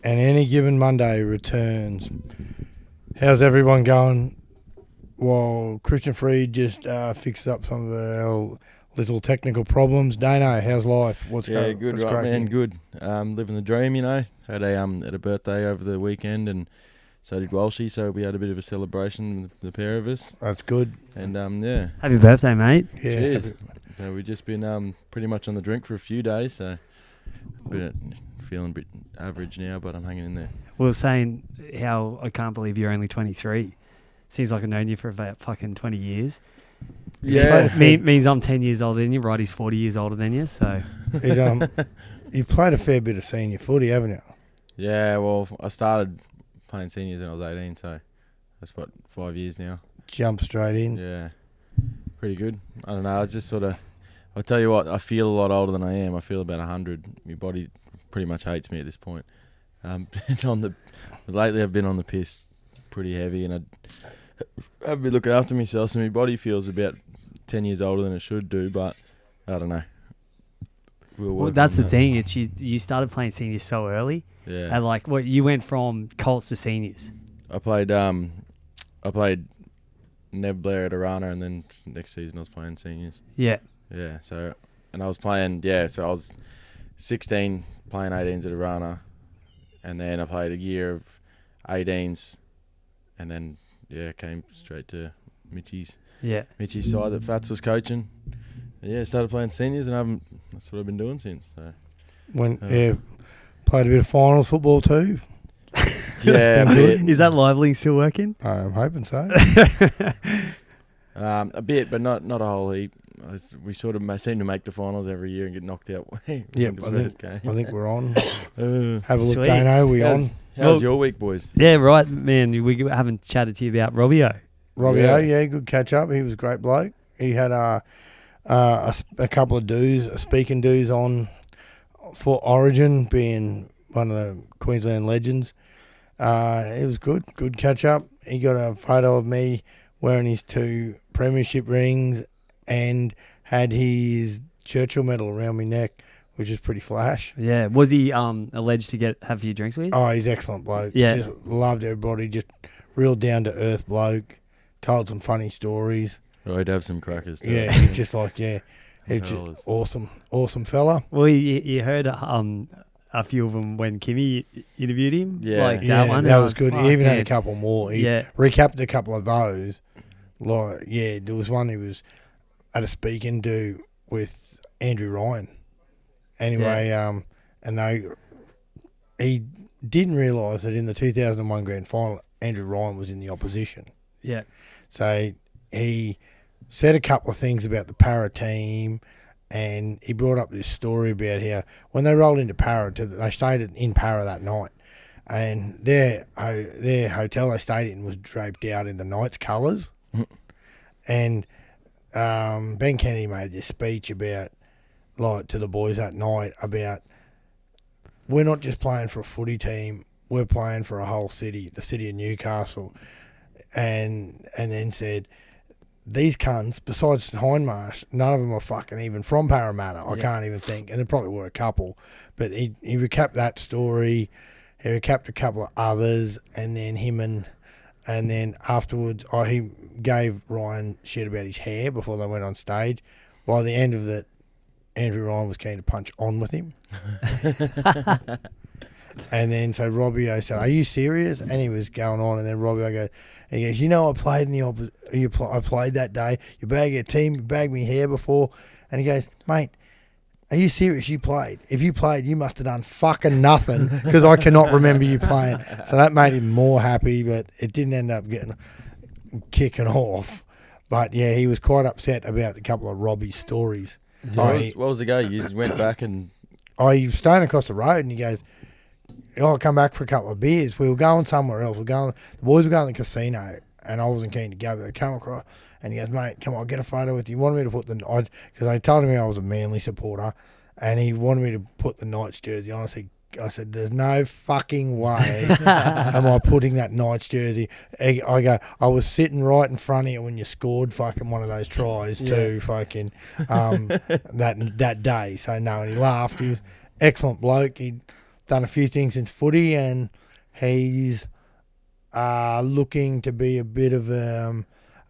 and any given Monday returns. How's everyone going? Well, Christian Freed just fixed up some of our little technical problems. Dano, how's life? What's going? Yeah, good, what's right, cracking? man, good. Living the dream, you know. Had a birthday over the weekend, and so did Walshy. So we had a bit of a celebration, the pair of us. That's good. And yeah. Happy birthday, mate. Yeah. Cheers. So we've just been pretty much on the drink for a few days. So, but feeling a bit average now, but I'm hanging in there. We were saying how I can't believe you're only 23. Seems like I've known you for about fucking 20 years. Yeah. Means I'm 10 years older than you. Righty's 40 years older than you. So You've played a fair bit of senior footy, haven't you? Yeah, well, I started playing seniors when I was 18, so that's what, 5 years now. Jump straight in. Yeah, pretty good. I don't know. I just sort of, I'll tell you what, I feel a lot older than I am. I feel about 100. My body pretty much hates me at this point. Lately I've been on the piss pretty heavy, and I've been looking after myself, so my body feels about 10 years older than it should do, but I don't know. Well, that's the thing. It's you started playing seniors so early. Yeah. And like, what you went from Colts to seniors. I played Neb Blair at Arana, and then next season I was playing seniors. Yeah. Yeah. So, and I was playing. Yeah. So I was 16 playing 18s at Arana, and then I played a year of 18s, and then came straight to Mitchie's side that Fats was coaching. Yeah, started playing seniors, and that's what I've been doing since. So. Played a bit of finals football too. Yeah, a bit. Is that Lively still working? I'm hoping so. A bit, but not a whole heap. We sort of seem to make the finals every year and get knocked out. Yeah, I think we're on. Have a look, Sweet. Dano. We on? How's your week, boys? Yeah, right, man. We haven't chatted to you about Robbio. Robbio, good catch up. He was a great bloke. He had a couple of speaking dues on for Origin, being one of the Queensland legends. It was good catch up. He got a photo of me wearing his 2 premiership rings and had his Churchill medal around my neck, which is pretty flash. Yeah, was he alleged to have a few drinks with? Oh, he's an excellent bloke. Yeah, just loved everybody. Just real down to earth bloke. Told some funny stories. Oh, he'd have some crackers too. Yeah, he's just like he's just awesome fella. Well, you heard a few of them when Kimmy interviewed him. Yeah, like that one. That was good. He even had a couple more. He recapped a couple of those. Like, yeah, there was one he was at a speaking do with Andrew Ryan. Anyway, he didn't realise that in the 2001 grand final, Andrew Ryan was in the opposition. Yeah. So he said a couple of things about the Para team, and he brought up this story about how when they rolled into Para, they stayed in Para that night, and their hotel they stayed in was draped out in the Knights' colours. And Ben Kennedy made this speech about, like, to the boys that night about, we're not just playing for a footy team, we're playing for a whole city, the city of Newcastle, and then said, these cunts, besides Hindmarsh, none of them are fucking even from Parramatta. I can't even think. And there probably were a couple. But he recapped that story. He recapped a couple of others. And then afterwards, he gave Ryan shit about his hair before they went on stage. By the end of it, Andrew Ryan was keen to punch on with him. And then so Robbio said, "Are you serious?" And he was going on, and then Robbio goes, "You know, I played in the I played that day. You bagged your team, you bagged me hair before." And he goes, "Mate, are you serious? You played. If you played, you must have done fucking nothing because I cannot remember you playing." So that made him more happy, but it didn't end up kicking off. But yeah, he was quite upset about a couple of Robbie's stories. What was the go? You just went back and... He was staying across the road, and he goes, I'll come back for a couple of beers. We were going somewhere else. The boys were going to the casino, and I wasn't keen to go, but they come across, and he goes, "Mate, come on, I'll get a photo with you." He wanted me to put because they told me I was a Manly supporter, and he wanted me to put the Knights jersey on. I said, "There's no fucking way am I putting that Knights jersey." I go, "I was sitting right in front of you when you scored fucking one of those tries too, fucking that day." So no, and he laughed. He was excellent bloke. He done a few things in footy, and he's looking to be a bit of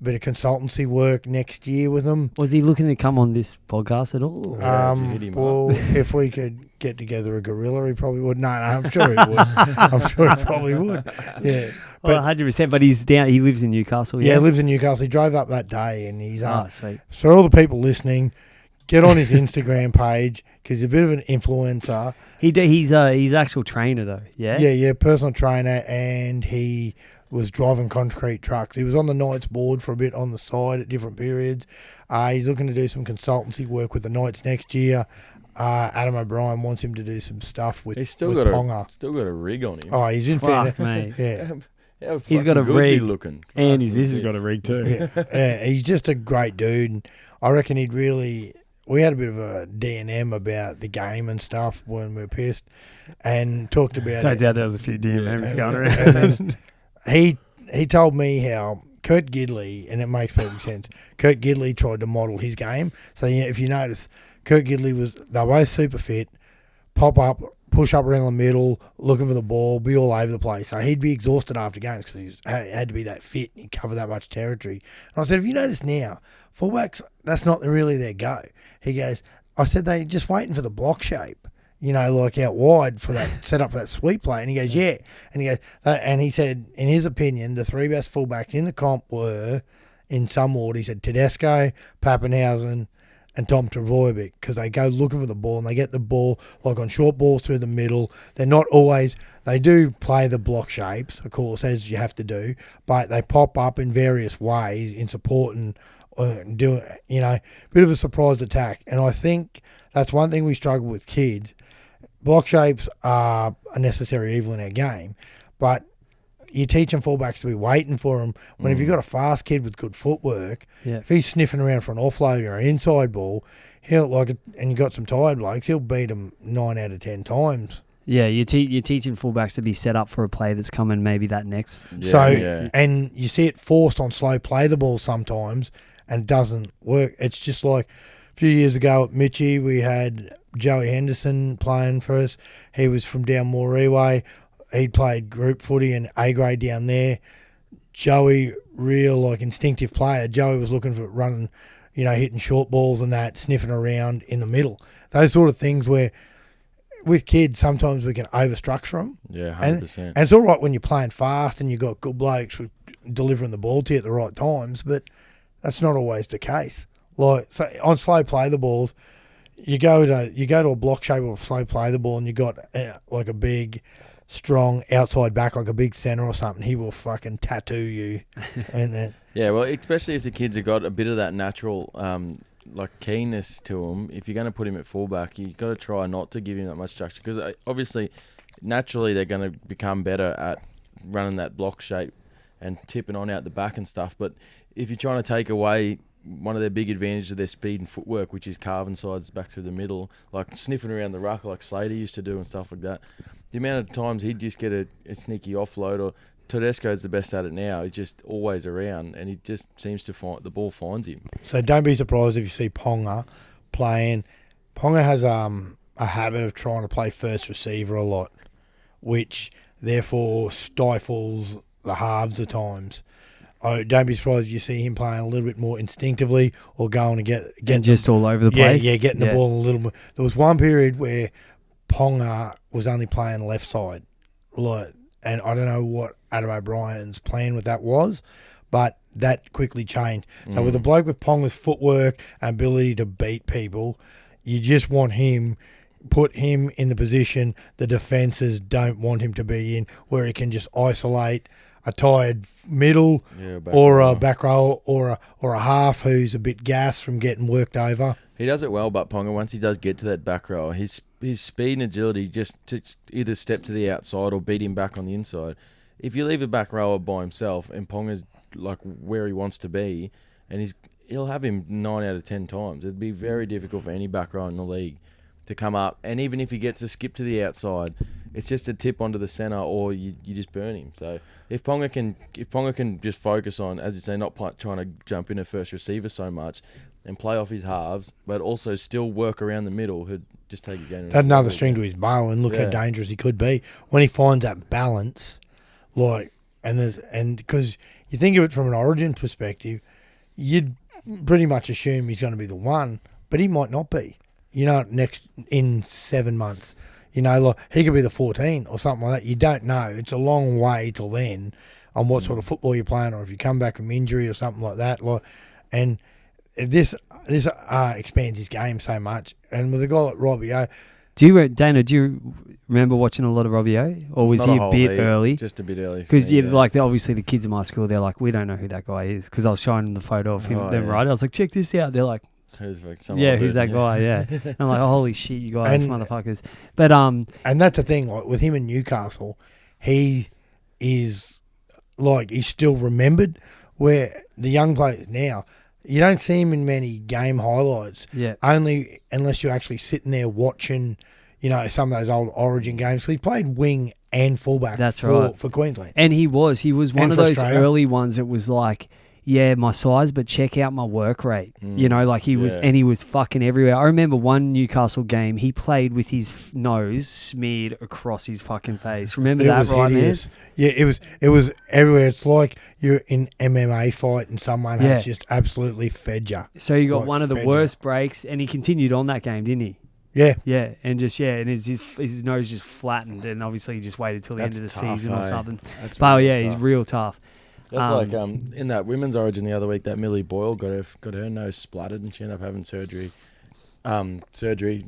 consultancy work next year with them. Was he looking to come on this podcast at all? Yeah, did you hit him Well, if we could get together a gorilla, he probably would. No, I'm sure he would. I'm sure he probably would. Yeah. Well, 100%. But he's down. He lives in Newcastle. Yeah, he lives in Newcastle. He drove up that day, and he's Sweet. so all the people listening, get on his Instagram page because he's a bit of an influencer. He's actual trainer though. Yeah. Yeah, personal trainer, and he was driving concrete trucks. He was on the Knights board for a bit on the side at different periods. He's looking to do some consultancy work with the Knights next year. Adam O'Brien wants him to do some stuff with He's still with got Ponga. still got a rig on him. Oh, he's in fair. Fuck, mate. Yeah. How He's got a fucking good's he rig, looking? And his Fuck, missus is got a rig too. Yeah, he's just a great dude. And I reckon he'd really. We had a bit of a D&M about the game and stuff when we were pissed, and talked about Don't it. doubt there was a few DMs going around. And then he told me how Kurt Gidley, and it makes perfect sense. Kurt Gidley tried to model his game. So yeah, if you notice, Kurt Gidley they were both super fit, pop up, push up around the middle, looking for the ball, be all over the place. So he'd be exhausted after games because he had to be that fit and cover that much territory. And I said, if you notice now, fullbacks, that's not really their go. He goes, I said, they're just waiting for the block shape, like out wide for that set up for that sweep play. And he goes, yeah. And he goes, and he said, in his opinion, the three best fullbacks in the comp were, in some order, he said Tedesco, Pappenhausen, and Tom Travojevic, because they go looking for the ball and they get the ball like on short balls through the middle. They're not always, they do play the block shapes, of course, as you have to do, but they pop up in various ways in support and doing, bit of a surprise attack. And I think that's one thing we struggle with kids. Block shapes are a necessary evil in our game, but you're teaching fullbacks to be waiting for them. When if you've got a fast kid with good footwork, if he's sniffing around for an offload or an inside ball, and you got some tired blokes, he'll beat them 9 out of 10 times. Yeah, you're teaching fullbacks to be set up for a play that's coming maybe that next. Yeah, and you see it forced on slow play the ball sometimes, and it doesn't work. It's just like a few years ago at Mitchie, we had Joey Henderson playing for us. He was from down Moree way. He'd played group footy and A grade down there. Joey, real instinctive player. Joey was looking for running, hitting short balls and that, sniffing around in the middle. Those sort of things where with kids sometimes we can overstructure them. Yeah, 100%. And it's all right when you're playing fast and you've got good blokes with delivering the ball to you at the right times, but that's not always the case. So on slow play the balls, you go to a block shape or slow play the ball and you got a big, strong outside back like a big centre or something, he will fucking tattoo you. And then yeah, well, especially if the kids have got a bit of that natural keenness to them. If you're going to put him at fullback, you've got to try not to give him that much structure because obviously, naturally, they're going to become better at running that block shape and tipping on out the back and stuff. But if you're trying to take away one of their big advantages of their speed and footwork, which is carving sides back through the middle, like sniffing around the ruck like Slater used to do and stuff like that, the amount of times he'd just get a sneaky offload, or Tedesco's the best at it now. He's just always around, and he just seems to find the ball finds him. So don't be surprised if you see Ponga playing. Ponga has a habit of trying to play first receiver a lot, which therefore stifles the halves at times. Don't be surprised if you see him playing a little bit more instinctively or going to get just all over the place. Yeah, getting the ball a little more. There was one period where Ponga was only playing left side, and I don't know what Adam O'Brien's plan with that was, but that quickly changed. So with a bloke with Ponga's footwork and ability to beat people, you just want put him in the position the defences don't want him to be in, where he can just isolate a tired middle or a back row or a half who's a bit gassed from getting worked over. He does it well, but Ponga, once he does get to that back row, his speed and agility just to either step to the outside or beat him back on the inside. If you leave a back rower by himself and Ponga's where he wants to be, and he'll have him 9 out of 10 times. It'd be very difficult for any back row in the league to come up. And even if he gets a skip to the outside, it's just a tip onto the centre, or you just burn him. So if Ponga can just focus on, as you say, not trying to jump in at first receiver so much and play off his halves, but also still work around the middle, he'd just take a game. That's another string to his bow, and look how dangerous he could be when he finds that balance. Like, and because you think of it from an Origin perspective, you'd pretty much assume he's going to be the one, but he might not be. In 7 months, like he could be the 14 or something like that. You don't know. It's a long way till then on what sort of football you're playing, or if you come back from injury or something like that. And if this expands his game so much, and with a guy like Robbie O. Dana, do you remember watching a lot of Robbie O? Or was Not he a bit early? Just a bit early. Because obviously the kids in my school, they're like, we don't know who that guy is. Because I was showing them the photo of him, right? I was like, check this out. They're like, who's that guy? Yeah. And I'm like, oh, holy shit, you guys, motherfuckers. But and that's the thing, like with him in Newcastle, he is like, he's still remembered, where the young players now, you don't see him in many game highlights. Yeah. Only unless you're actually sitting there watching, some of those old Origin games. So he played wing and fullback. That's right. For Queensland. And he was one of those Australia. early ones that was like, yeah, my size, but check out my work rate. Like he was, and he was fucking everywhere. I remember one Newcastle game, he played with his nose smeared across his fucking face. Remember that, right, hideous. Man? Yeah, it was everywhere. It's like you're in MMA fight and someone has just absolutely fed you. So you got one of the worst breaks, and he continued on that game, didn't he? Yeah. Yeah, and his nose just flattened, and obviously he just waited till the end of the season or something. But he's real tough. That's like in that women's Origin the other week, that Millie Boyle got her nose splattered, and she ended up having surgery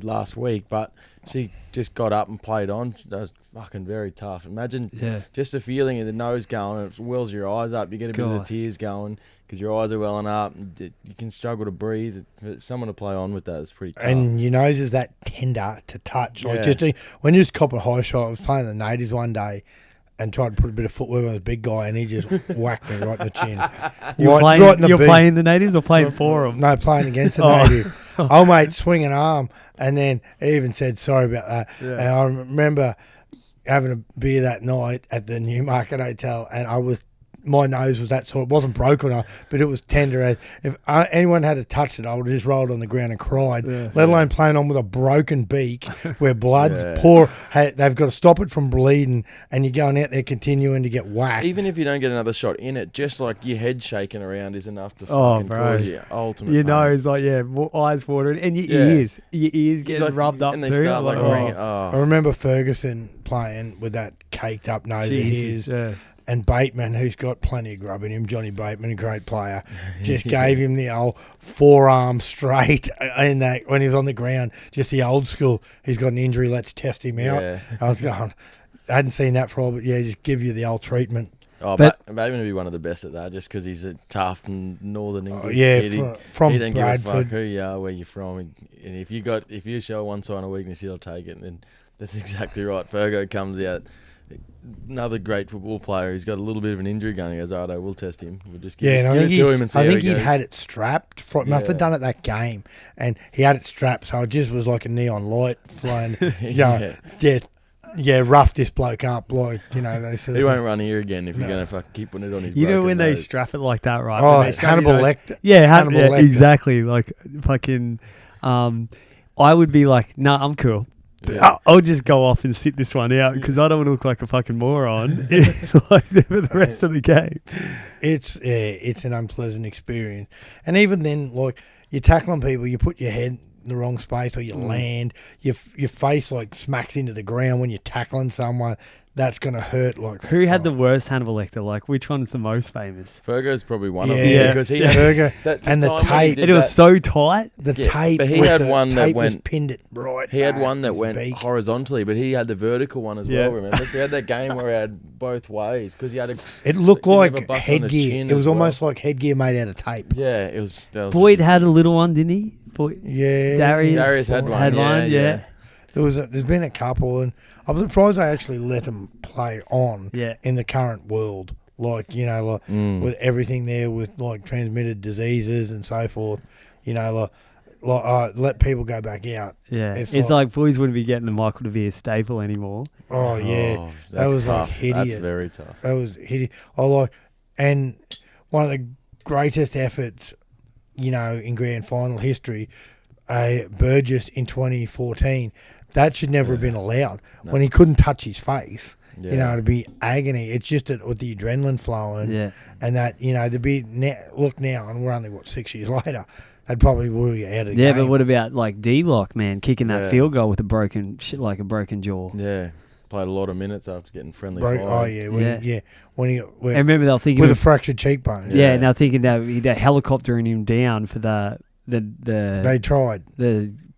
last week. But she just got up and played on. That was fucking very tough. Imagine just the feeling of the nose going, and it wells your eyes up. You get a bit of the tears going because your eyes are welling up. And you can struggle to breathe. For someone to play on with that is pretty tough. And your nose is that tender to touch. Like when you just cop a high shot, I was playing the natives one day and tried to put a bit of footwork on this big guy, and he just whacked me right in the chin. You're playing the natives or playing for them? No, playing against the native. Oh, mate, swing an arm. And then he even said, sorry about that. Yeah. And I remember having a beer that night at the Newmarket Hotel, and my nose was that sort. It wasn't broken, but it was tender. As if anyone had to touch it, I would have just rolled on the ground and cried. Let alone playing on with a broken beak where blood's poor. They've got to stop it from bleeding, and you're going out there continuing to get whacked. Even if you don't get another shot in it, just like your head shaking around is enough to fucking cause you ultimate your pain. Nose, eyes watering, and your ears getting rubbed up and too. They start ringing. I remember Ferguson playing with that caked up nose of his. Yeah. And Bateman, who's got plenty of grub in him, Johnny Bateman, a great player, just gave him the old forearm straight in that when he was on the ground, just the old school. He's got an injury, let's test him out. Yeah. I was going, I hadn't seen that for a while, but just give you the old treatment. Oh, Bateman would be one of the best at that, just because he's a tough Northern English kid. From he don't Bradford. Give a fuck who you are, where you're from, and if you show one sign of weakness, he'll take it. And that's exactly right. Fergo comes out. Another great football player. He's got a little bit of an injury going. He goes, we'll test him. We'll just give it to him and see how he goes. He'd had it strapped. Must have done it that game. And he had it strapped, so it just was like a neon light flying. Rough this bloke up. Like, they sort of he won't run here again if you're going to keep putting it on his when nose. they strap it like that, right? Oh, Hannibal Lecter. Yeah, Hannibal Lecter. Exactly. Like, fucking, I would be like, nah, I'm cool. Yeah. I'll just go off and sit this one out because I don't want to look like a fucking moron for the rest of the game. It's an unpleasant experience. And even then, like, you're tackling people, you put your head in the wrong space or you land, your face like smacks into the ground when you're tackling someone. That's going to hurt. Like, who had the worst Hannibal Lecter? Like, which one's the most famous? Fergo's probably one of them because he had Fergo and the tape. It was so tight. The tape. But he had one that went pinned it right. He had one that went horizontally, but he had the vertical one as well. Remember? So he had that game where he had both ways because he had a. It looked like headgear. It was almost like headgear made out of tape. Yeah, it was. Boyd had a little one, didn't he? Darius had one. Yeah. There's been a couple, and I'm surprised they actually let them play on in the current world. Like, with everything there with, like, transmitted diseases and so forth. let people go back out. Yeah, It's it's like boys wouldn't be getting the Michael De Vere staple anymore. Oh yeah, Oh, that that's was tough. like hideous. That's very tough. That was hideous. And one of the greatest efforts, in grand final history, Burgess in 2014. That should never have been allowed. No. When he couldn't touch his face, Yeah. it'd be agony. It's just that with the adrenaline flowing, Yeah, and that there'd be look now, and we're only 6 years later. They'd probably rule you out of the yeah. game. But what about like D-Lock, man, kicking that Yeah. field goal with a broken jaw? Yeah. Played a lot of minutes after getting friendly fire. Oh yeah, when he I remember they were thinking with a of, fractured cheekbone. yeah, Yeah. and they were thinking that they're helicoptering him down for the They tried.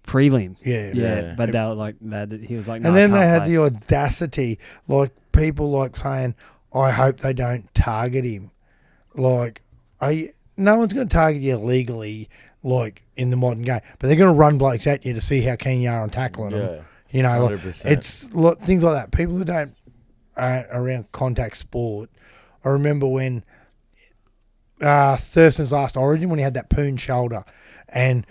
prelim. Yeah. Yeah, but they were like that. He was like, no, And then I they can't had play. the audacity, like people like saying, "I hope they don't target him." Like, no one's going to target you illegally, like in the modern game, but they're going to run blokes at you to see how keen you are on tackling them. Yeah. Like, 100%. it's things like that. People who don't around contact sport. I remember when Thurston's last Origin, when he had that poon shoulder, and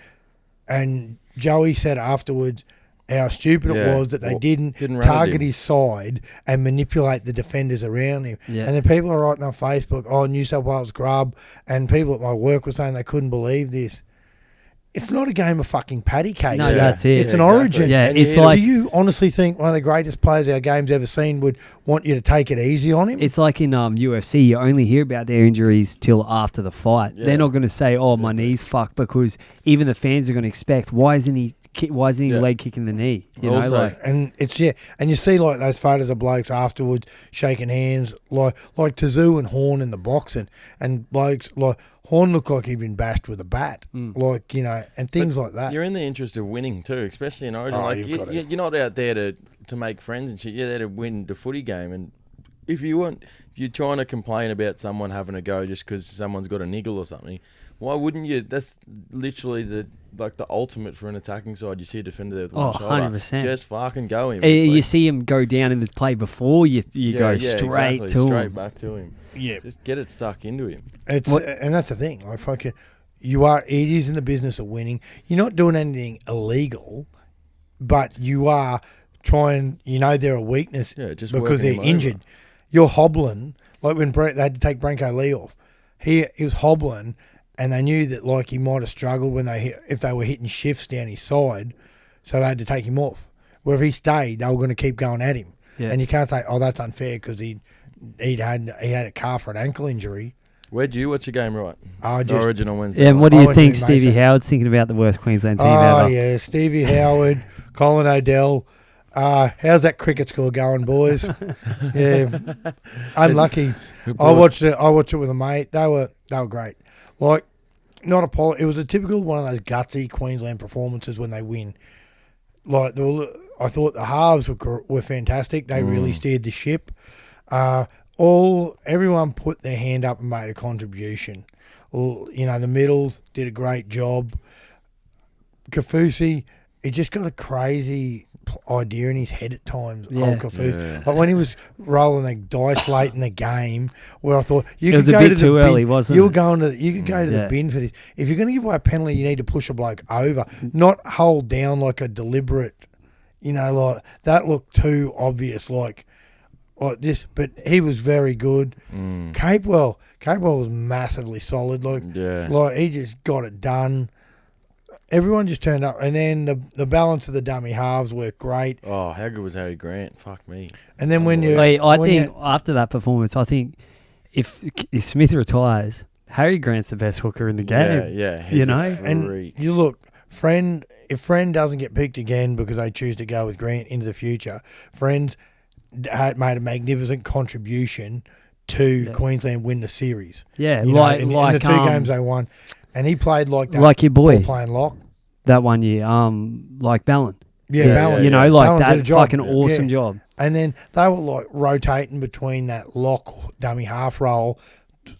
Joey said afterwards how stupid it Yeah. was that they Well, didn't didn't run at target him. his side and manipulate the defenders around him. Yeah. And then people are writing on Facebook, "Oh, New South Wales grub," and people at my work were saying they couldn't believe this. It's not a game of fucking patty cake. No, Yeah. that's it. It's an exactly. Origin. Yeah, And it's you- like Do you honestly think one of the greatest players our game's ever seen would want you to take it easy on him? It's like in UFC, you only hear about their injuries till after the fight. Yeah. They're not going to say, "Oh, my Exactly. knee's fucked," because even the fans are going to expect, "Why isn't he Yeah. leg kicking the knee?" You Also- know, like And and you see like those photos of blokes afterwards shaking hands, like Tazoo and Horn in the boxing, and blokes like Horn looked like he'd been bashed with a bat, and things like that. You're in the interest of winning too, especially in Origin. Oh, like you've got to. you're not out there to make friends and shit. You're there to win the footy game. And if you're trying to complain about someone having a go just because someone's got a niggle or something, why wouldn't you? That's literally the ultimate for an attacking side. You see a defender there with one shoulder, 100%. just fucking go him. you It's see him go down in the play before you go exactly, to straight him. back to him. Yeah, Just get it stuck into him. and that's the thing. Like fucking, it is in the business of winning. You're not doing anything illegal, but you are trying. They're a weakness Yeah, just because they're working him injured. over. You're hobbling, like when they had to take Branko Lee off. He was hobbling, and they knew that like he might have struggled if they were hitting shifts down his side, so they had to take him off. Where if he stayed, they were going to keep going at him, Yeah. and you can't say, "Oh, that's unfair," because he had a calf or an ankle injury. Where'd you watch the game, right? I The just Origin on Wednesday. Yeah, and what do I you went to think the Stevie Mason. Howard's thinking about the worst Queensland team Oh ever? yeah, Stevie Howard, Colin Odell. How's that cricket score going, boys? Yeah, unlucky. I watched it. I watched it with a mate. They were great. Like, not a It was a typical one of those gutsy Queensland performances when they win. Like I thought the halves were fantastic. They really steered the ship. Everyone put their hand up and made a contribution. The middles did a great job. Kafusi, he just got a crazy idea in his head at times. Yeah. Old Kafusi. Yeah. Like when he was rolling the dice late in the game, where I thought It was a bit too early, wasn't you it? were going to. You could go to Yeah. the bin for this. If you're going to give away a penalty, you need to push a bloke over, not hold down like a deliberate. Like that looked too obvious, like this. But he was very good. Capewell was massively solid. Like he just got it done. Everyone just turned up, and then the balance of the dummy halves worked great. Oh, how good was Harry Grant? Fuck me. And then when you, Wait, I when think after that performance, I think if Smith retires, Harry Grant's the best hooker in the game. Yeah. You know? and you look, if Friend doesn't get picked again because they choose to go with Grant into the future, Friend's had made a magnificent contribution to Queensland win the series. Yeah, In the two games they won, and he played like that, like your boy. ball playing lock. that one year, like Ballon. Yeah, Yeah, Ballon. You know, yeah. like Ballon did a that job. fucking awesome Yeah. job. And then they were like rotating between that lock dummy half roll,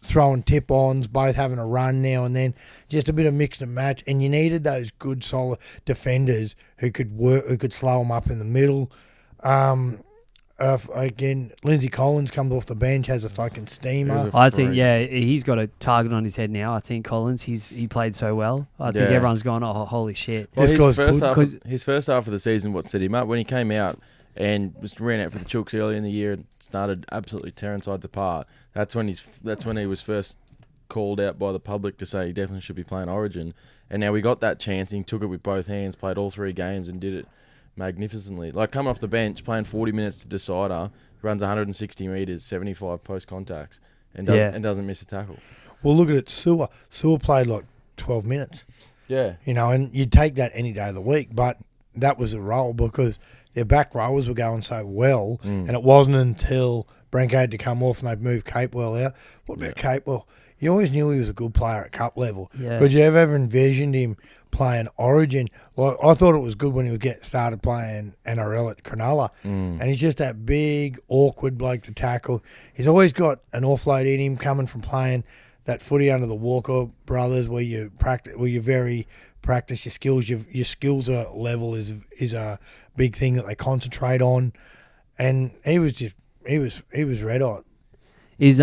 throwing tip-ons, both having a run now and then, just a bit of mix and match. And you needed those good, solid defenders who could slow them up in the middle. again, Lindsay Collins comes off the bench, has a fucking steamer. He was I think, freak. yeah, he's got a target on his head now. I think Collins, he played so well. I think Yeah. everyone's gone, oh, holy shit. Well, This guy's good, his first half of the season, what set him up when he came out and ran out for the Chooks early in the year and started absolutely tearing sides apart. That's when he was first called out by the public to say he definitely should be playing Origin. And now we got that chance. And he took it with both hands, played all 3 games, and did it magnificently. Like coming off the bench, playing 40 minutes to decider, runs 160 metres, 75 post contacts, and doesn't miss a tackle. Well, look at it, Sewer. Sewer played like 12 minutes. Yeah. You know, and you'd take that any day of the week, but that was a role because their back rowers were going so well, and it wasn't until Branko had to come off and they've moved Capewell out. What about Capewell? You always knew he was a good player at cup level. Yeah. Could you ever envisioned him playing Origin? Like, I thought it was good when he would get started playing NRL at Cronulla, and he's just that big, awkward bloke to tackle. He's always got an offload in him coming from playing that footy under the Walker brothers, where you practice, where you very practice your skills. Your skills level is a big thing that they concentrate on, and he was red hot. Is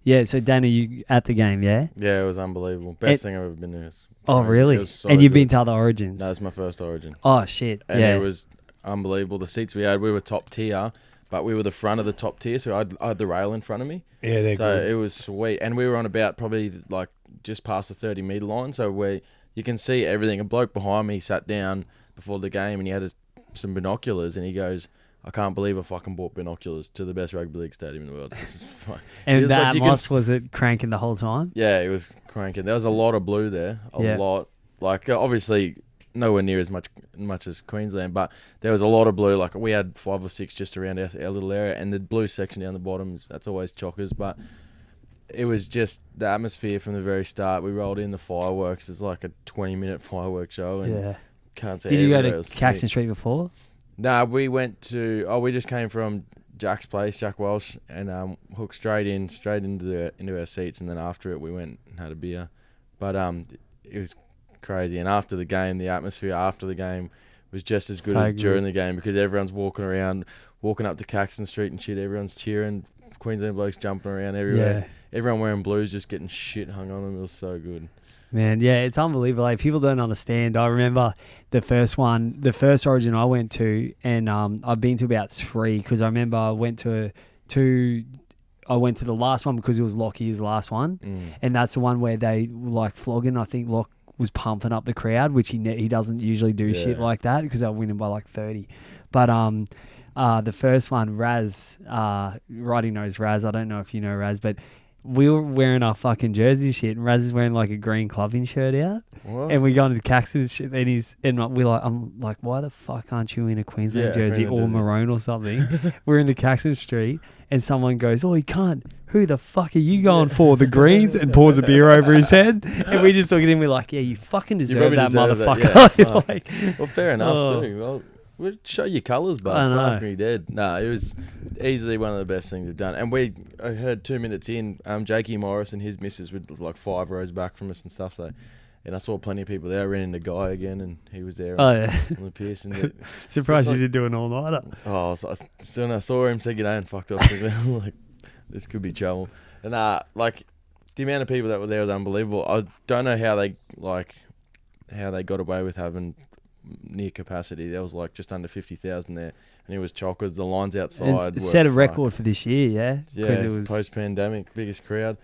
yeah, so Dana, you at the game, yeah? Yeah, it was unbelievable. Best thing I've ever been to. Oh, really? It was so and you've good. been to other Origins? That was my first Origin. Oh, shit. And yeah. it was unbelievable. The seats we had, we were top tier, but we were the front of the top tier, so I had the rail in front of me. Yeah, they're so good. it was sweet. And we were on about probably like just past the 30-metre line, so where you can see everything. A bloke behind me sat down before the game and he had some binoculars and he goes, I can't believe I fucking bought binoculars to the best rugby league stadium in the world. This is fun. And It's that like Atmos, was it cranking the whole time? Yeah, it was cranking. There was a lot of blue there. A lot. Like, obviously, nowhere near as much as Queensland, but there was a lot of blue. Like, we had 5 or 6 just around our little area, and the blue section down the bottom, that's always chockers. But it was just the atmosphere from the very start. We rolled in the fireworks. It's like a 20-minute fireworks show. And can't say Did you go to everywhere Caxton Street before? Nah, we went to... Oh, we just came from Jack's place, Jack Welsh, and hooked straight into our seats, and then after it, we went and had a beer. But it was crazy. And after the game, the atmosphere after the game was just as good as during the game because everyone's walking around, walking up to Caxton Street and shit. Everyone's cheering. Queensland blokes jumping around everywhere. Yeah. Everyone wearing blues, just getting shit hung on them. It was so good. Man, yeah, it's unbelievable. Like, people don't understand. I remember the first Origin I went to, and I've been to about 3 because I remember I went to the last one because it was Lockie's last one, and that's the one where they were like flogging. I think Lock was pumping up the crowd, which he doesn't usually do shit like that because they're winning by like 30. But the first one, Raz, Roddy knows Raz. I don't know if you know Raz, but we were wearing our fucking jersey shit, and Raz is wearing like a green clubbing shirt out. What? And we go into Caxton's shit, and I'm like, why the fuck aren't you in a Queensland jersey or maroon or something? We're in the Caxton Street, and someone goes, oh, you can't. Who the fuck are you going for? The Greens? And pours a beer over his head. And we just look at him, we're like, yeah, you fucking deserve that, motherfucker. Like, well, fair enough too. Well, we'll show your colours, but fuck me dead. No, it was easily one of the best things we've done. And I heard 2 minutes in, Jakey Morris and his missus were like 5 rows back from us and stuff. So, and I saw plenty of people there. I ran into Guy again, and he was there on the piers. And surprised you did do an all-nighter. Oh, so soon I saw him, said g'day and fucked off. Like, this could be trouble. And like the amount of people that were there was unbelievable. I don't know how they got away with having near capacity. There was like just under 50,000 there, and it was chockers. The lines outside set a record for this year. Yeah, it was post-pandemic biggest crowd.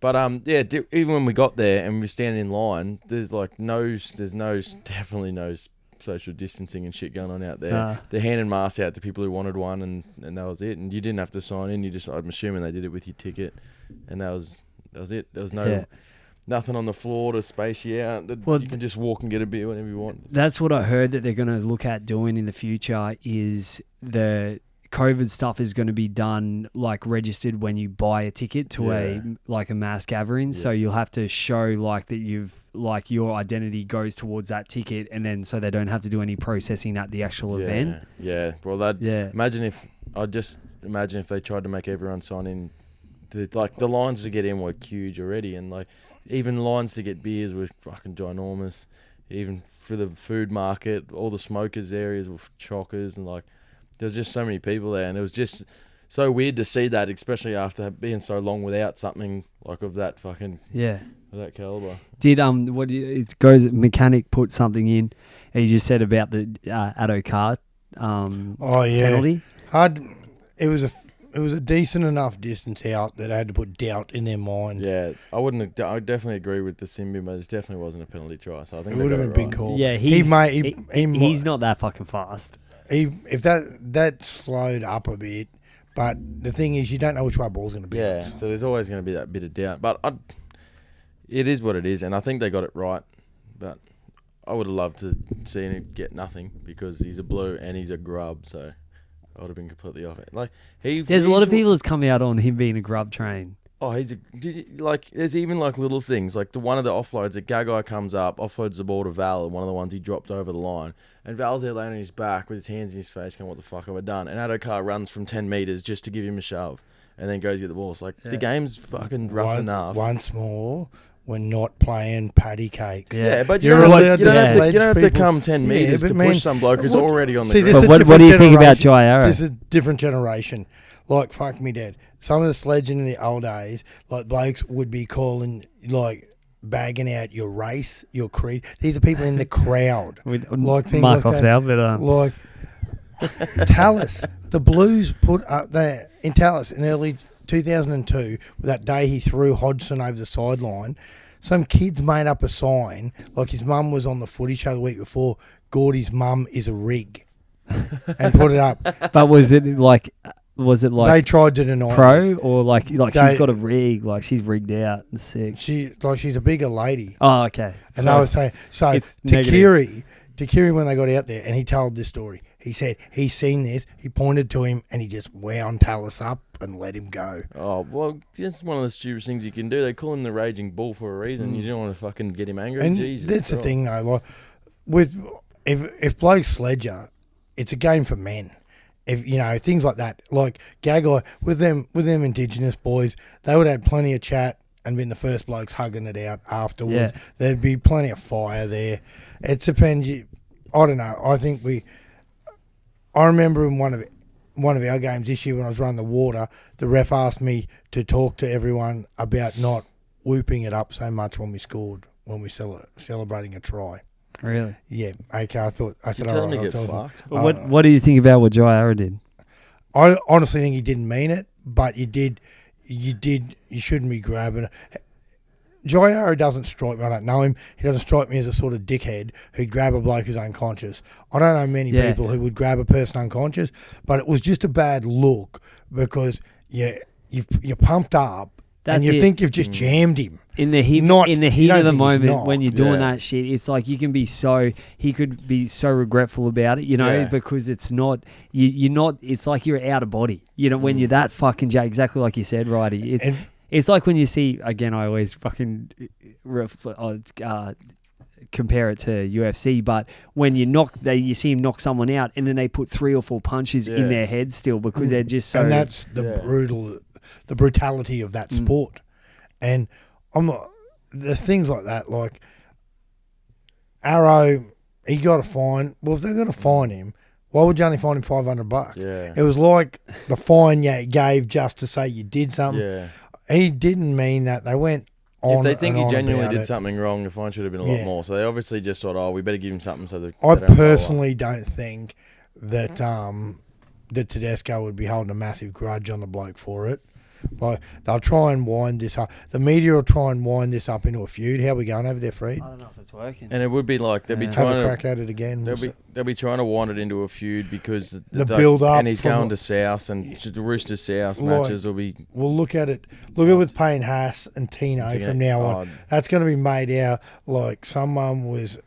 But even when we got there and we were standing in line, there's definitely no social distancing and shit going on out there. They're handing masks out to people who wanted one, and that was it. And you didn't have to sign in. I'm assuming they did it with your ticket, and that was it. There was nothing on the floor to space you out. You can just walk and get a beer whenever you want. That's what I heard that they're going to look at doing in the future. Is the COVID stuff is going to be done like registered when you buy a ticket to a mass gathering. So you'll have to show like that your identity goes towards that ticket, and then so they don't have to do any processing at the actual event. Yeah. Well, imagine if they tried to make everyone sign in. The lines to get in were huge already, and like even lines to get beers were fucking ginormous. Even for the food market, all the smokers areas were chockers, and like there's just so many people there, and it was just so weird to see that, especially after being so long without something like of that fucking of that caliber. Did it goes mechanic put something in? And he just said about the Addo car penalty. It was a decent enough distance out that I had to put doubt in their mind. Yeah, I definitely agree with the Simbi, but it definitely wasn't a penalty try. So I think it they would got have it been right. big call. Yeah, he's not that fucking fast. If that slowed up a bit, but the thing is, you don't know which way ball's going to be. Yeah, so there's always going to be that bit of doubt. But it is what it is, and I think they got it right. But I would have loved to see him get nothing because he's a blue and he's a grub, so I would have been completely off it. Like there's a lot of people that's come out on him being a grub train. Oh, there's even like little things like one of the offloads. A Gagai comes up, offloads the ball to Val, one of the ones he dropped over the line, and Val's there laying on his back with his hands in his face, going, "What the fuck have I done?" And Adokar runs from 10 meters just to give him a shove, and then goes to get the ball. It's like the game's fucking rough enough. Once more, we're not playing patty cakes. Yeah, but you don't have to come 10 meters to push some bloke who's already on the ground. But what do you think about Jai Arrow? This is a different generation. Like, fuck me dead. Some of the sledging in the old days, like, blokes would be calling, like, bagging out your race, your creed. These are people in the crowd. Like things Mark like that. Now, but, like, Tallis. The Blues put up there in Tallis in early 2002, that day he threw Hodgson over the sideline. Some kids made up a sign, like his mum was on the footy show the week before, Gordy's mum is a rig, and put it up. But was it like they tried to deny pro it. Or like she's got a rig, like she's rigged out and sick. She's a bigger lady. Oh, okay. And so they were saying, so to Kiri when they got out there, and he told this story. He said he's seen this. He pointed to him and he just wound Tallis up and let him go. Oh, well, that's one of the stupidest things you can do. They call him the Raging Bull for a reason. You don't want to fucking get him angry. And Jesus, that's the thing, though. Like, if blokes sledger, it's a game for men. If things like that, like Gagai with them Indigenous boys, they would have had plenty of chat and been the first blokes hugging it out afterwards. Yeah. There'd be plenty of fire there. It depends. I don't know. I remember in one of our games this year when I was running the water, the ref asked me to talk to everyone about not whooping it up so much when we scored, when we celebrating a try. Really? Yeah. Okay. I said, all right. Get fucked. What do you think about what Jai Arrow did? I honestly think he didn't mean it, but you shouldn't be grabbing it. Jai Arrow doesn't strike me. I don't know him. He doesn't strike me as a sort of dickhead who'd grab a bloke who's unconscious. I don't know many people who would grab a person unconscious, but it was just a bad look because you're pumped up and you think you've just jammed him. In the heat of the moment when you're doing that shit, it's like he could be so regretful about it, because it's not, you're not, it's like you're out of body. When you're that fucking jacked, exactly like you said, Righty. It's like when you see, again, I always fucking compare it to UFC, but when you see him knock someone out and then they put 3 or 4 punches in their head still because they're just so... And that's the brutality of that sport. And there's things like that, like Arrow, he got a fine. Well, if they're going to fine him, why would you only fine him $500? Yeah. It was like the fine you gave just to say you did something. Yeah. He didn't mean that. They went on. If they think he genuinely did it. something wrong, the fine should have been a lot more. So they obviously just thought, we better give him something so that I personally don't think that that Tedesco would be holding a massive grudge on the bloke for it. Like, they'll try and wind this up. The media will try and wind this up into a feud. How are we going over there, Freed? I don't know if it's working. And it would be like they'll be Have trying a crack at it again. They'll be trying to wind it into a feud because the build up, and he's going to South, and the Rooster South matches will be. We'll look at it. Look at it with Payne Haas and Tino from now on. That's going to be made out like someone was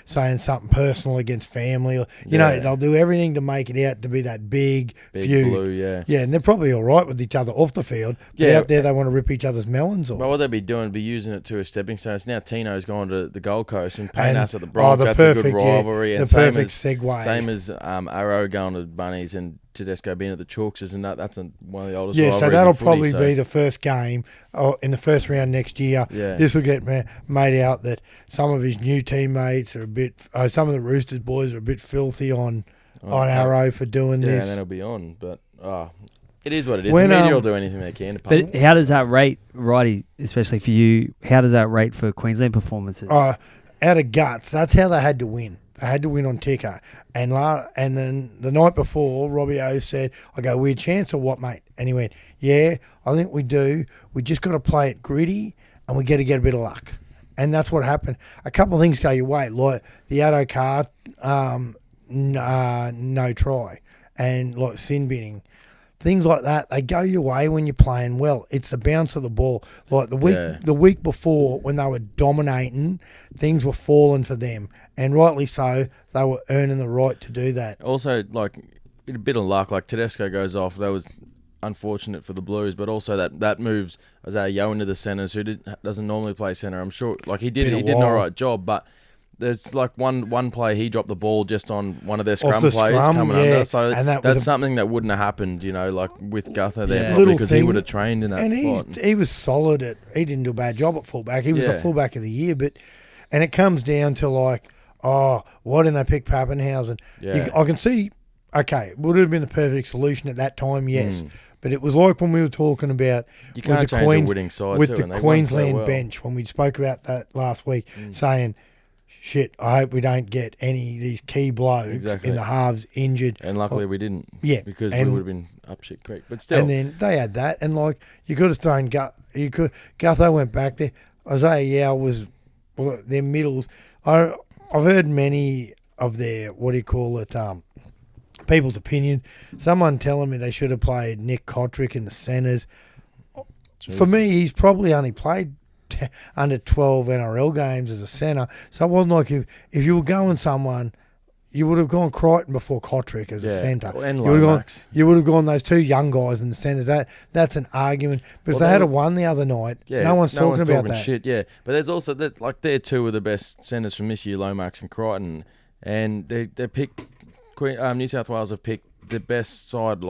saying something personal against family. Or, you know, they'll do everything to make it out to be that big feud. Blue, yeah, and they're probably all right with each other off the field. But out there, they want to rip each other's melons off. But what they'd be doing would be using it to a stepping stone. So now Tino's gone to the Gold Coast and Payne Haas at the Bronx. That's a good rivalry. Yeah, and the perfect segue. Same as Arrow going to Bunnies and Tedesco being at the Chalkses, and that's one of the oldest rivalries. Yeah, so that'll probably be the first game in the first round next year. Yeah. This will get made out that some of his new teammates are a bit, some of the Roosters boys are a bit filthy on on Arrow for doing yeah, this. and then it'll be on. But it is what it is. When, the media will do anything they can to pump But how does that rate, Righty, especially for you, how does that rate for Queensland performances? Out of guts, that's how they had to win. They had to win on ticker. And then the night before, Robbie O said, I go, weird chance or what, mate? And he went, yeah, I think we do. We just got to play it gritty and we got to get a bit of luck. And that's what happened. A couple of things go your way, like the Addo car, no try, and like sin binning. Things like that, they go your way when you're playing well. It's the bounce of the ball. Like the week before, when they were dominating, things were falling for them, and rightly so. They were earning the right to do that. Also, like a bit of luck. Like Tedesco goes off. That was unfortunate for the Blues, but also that moves Isaiah Yeo into the centres, who doesn't normally play centre. I'm sure, like he did an alright job, but. There's like one play he dropped the ball just on one of their scrum plays coming under, so that's something that wouldn't have happened, like with Guther there, probably, because he would have trained in that spot. And he was solid he didn't do a bad job at fullback. He was a fullback of the year, and it comes down to like, why didn't they pick Pappenhausen? Yeah. I can see, okay, would it have been the perfect solution at that time? Yes. But it was like when we were talking about you can't change a winning side with too, the Queensland bench, when we spoke about that last week, saying, shit, I hope we don't get any of these key blokes in the halves injured. And luckily we didn't. Yeah. Because we would have been up shit creek. But still. And then they had that. And, like, you could have thrown Gutho went back there. Isaiah Yao was their middles. I've heard many of their, people's opinions. Someone telling me they should have played Nick Kotrick in the centres. Jesus. For me, he's probably only played under 12 NRL games as a centre. So it wasn't like if you were going someone, you would have gone Crichton before Kotrick as a centre. And you would have gone those two young guys in the centres. That's an argument. But if they had won the other night, no one's talking about that. Shit, yeah. But there's also that, like, they're two of the best centres from this year, Lomax and Crichton, and they picked New South Wales have picked the best side,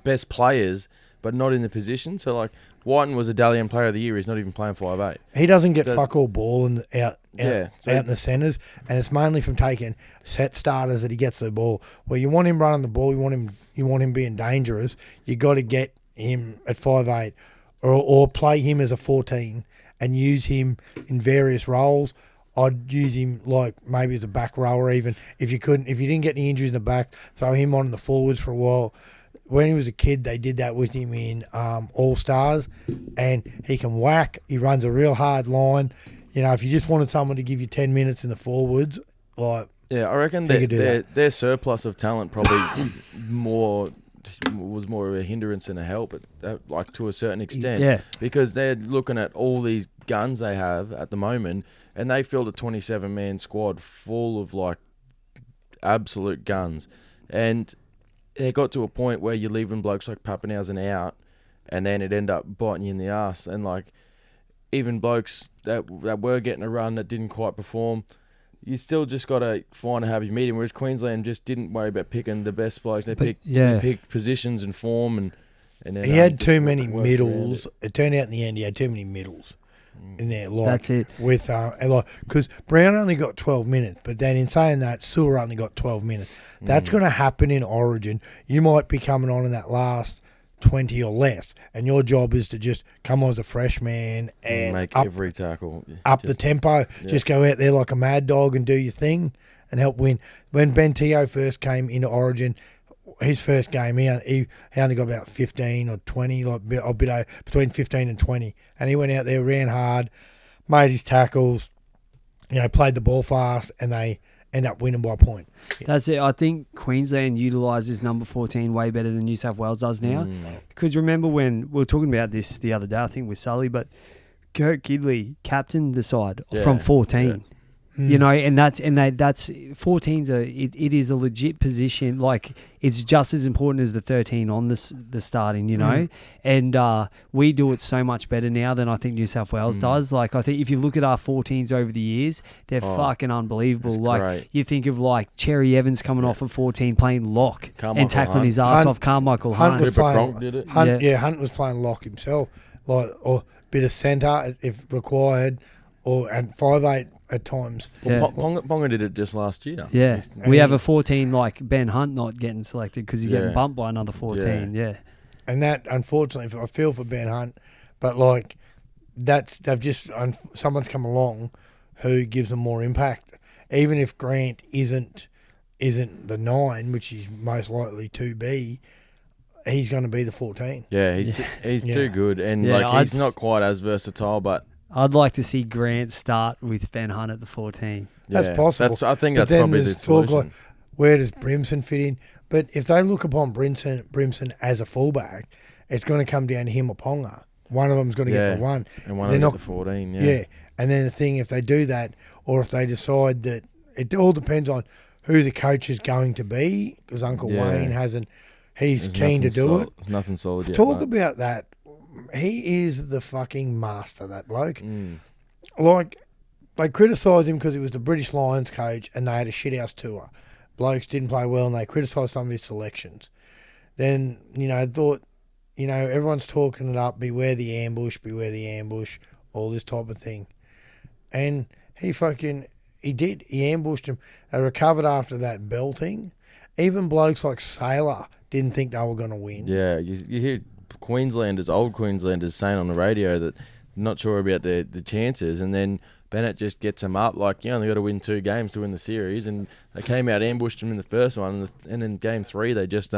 best players, but not in the position. So, like, Whiten was a Dalian Player of the Year. He's not even playing 5'8". He doesn't get fuck all ball out in the centres, and it's mainly from taking set starters that he gets the ball. Well, you want him running the ball, you want him being dangerous. You got to get him at 5'8", or play him as a 14 and use him in various roles. I'd use him like maybe as a back rower even if you didn't get any injuries in the back, throw him on the forwards for a while. When he was a kid, they did that with him in All-Stars, and he can whack. He runs a real hard line. If you just wanted someone to give you 10 minutes in the forwards, I reckon their surplus of talent probably was more of a hindrance than a help, like to a certain extent. Yeah. Because they're looking at all these guns they have at the moment, and they filled a 27-man squad full of like absolute guns, and it got to a point where you're leaving blokes like Pappenhausen out, and then it ended up biting you in the ass. And like even blokes that were getting a run that didn't quite perform, you still just got to find a happy medium. Whereas Queensland just didn't worry about picking the best blokes. They picked positions and form, and then he had too many middles. It turned out in the end he had too many middles in there. Like, that's it. With because Brown only got 12 minutes, but then in saying that, Sewer only got 12 minutes. That's going to happen in Origin. You might be coming on in that last 20 or less, and your job is to just come on as a fresh man and make every tackle, the tempo. Yeah. Just go out there like a mad dog and do your thing and help win. When Ben Teo first came into Origin, his first game, he only got about 15 or 20, between 15 and 20, and he went out there, ran hard, made his tackles, played the ball fast, and they end up winning by a point. Yeah. That's it. I think Queensland utilises number 14 way better than New South Wales does now. Because remember when we were talking about this the other day, I think with Sully, but Kurt Gidley captained the side from 14. Yeah. And that's 14's it is a legit position. Like, it's just as important as the 13 on the starting, and we do it so much better now than I think New South Wales does. Like, I think if you look at our 14s over the years, they're fucking unbelievable. Like, great. You think of like Cherry Evans coming off of 14 playing lock and tackling his ass off. Carmichael Hunt. Hunt was playing lock himself, or a bit of centre if required, and 5'8". at times. Yeah. Ponga did it just last year. Yeah, He's- we have a 14 like Ben Hunt not getting selected because he's getting Yeah. bumped by another 14. Yeah. And that, unfortunately, I feel for Ben Hunt, but like someone's come along who gives them more impact. Even if Grant isn't the 9, which he's most likely to be, he's going to be the 14. Yeah, he's too good, and Yeah, he's not quite as versatile, but I'd like to see Grant start with Ben Hunt at the 14. That's possible. I think But that's then probably the there's talk solution. like, where does Brimson fit in? But if they look upon Brimson as a fullback, it's going to come down to him or Ponga. One of them's going to get the 1. And one They're of not- the 14. Yeah. And then the thing, if they do that, or if they decide that, it all depends on who the coach is going to be, because Uncle Yeah. Wayne hasn't, he's There's keen to nothing do solid- it. There's nothing solid yet. Talk but- about that. He is the fucking master, that bloke. Mm. Like, they criticised him because he was the British Lions coach and they had a shithouse tour. Blokes didn't play well and they criticised some of his selections. Then, thought, everyone's talking it up, beware the ambush, all this type of thing. And he did. He ambushed him. They recovered after that belting. Even blokes like Sailor didn't think they were going to win. Yeah, you hear old Queenslanders saying on the radio that not sure about the chances, and then Bennett just gets them up. Like, you only got to win 2 games to win the series, and they came out, ambushed him in the first one, and in game 3 they just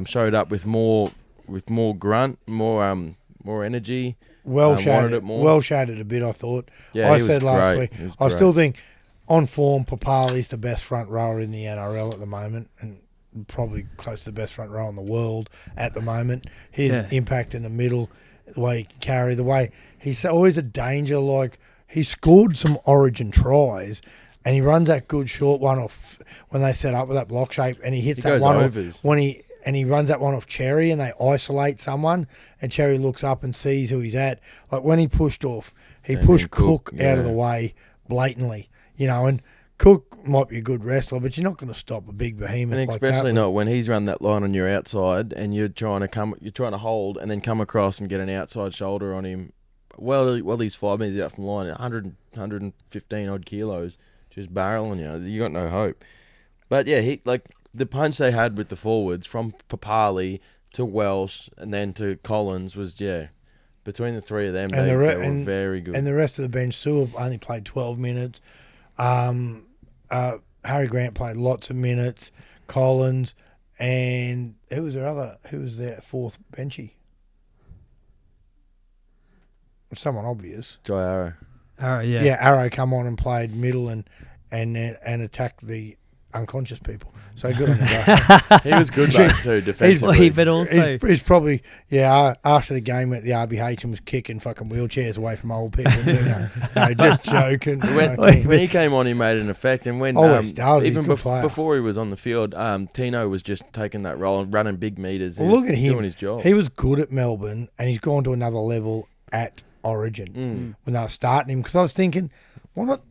showed up with more grunt, more energy. Wanted it more. Well shaded a bit, I thought. Yeah, I he said was last great. week, He was I great. still think on form, Papali's the best front rower in the NRL at the moment, and probably close to the best front rower in the world at the moment. His impact in the middle, the way he can carry, the way he's always a danger. Like, he scored some Origin tries, and he runs that good short one off when they set up with that block shape, and he hits that goes one overs. off and he runs that one off Cherry, and they isolate someone, and Cherry looks up and sees who he's at. Like, when he pushed off, he And pushed then Cook Cook, out of yeah. the way blatantly, and Cook might be a good wrestler, but you're not going to stop a big behemoth And like especially that. not when he's run that line on your outside, and you're trying to hold, and then come across and get an outside shoulder on him. Well, he's 5 minutes out from line, 115 odd kilos, just barreling you. You got no hope. But yeah, the punch they had with the forwards from Papali to Welsh and then to Collins was between the 3 of them, they were very good. And the rest of the bench, Sewell only played 12 minutes. Harry Grant played lots of minutes. Collins, and who was their 4th benchy? Someone obvious. Jai Arrow. All right, yeah. Yeah, Arrow come on and played middle and attacked the unconscious people. So good on the guy. He was good though too, defensively. But also, He's probably, after the game at the RBH and was kicking fucking wheelchairs away from old people too. No, just joking. When he came on, he made an effect, and when Always does. He's a even good player. before he was on the field, Tino was just taking that role and running big meters. He Well, was look at him. doing his job. He was good at Melbourne, and he's gone to another level at Origin when they were starting him. Because I was thinking, why not,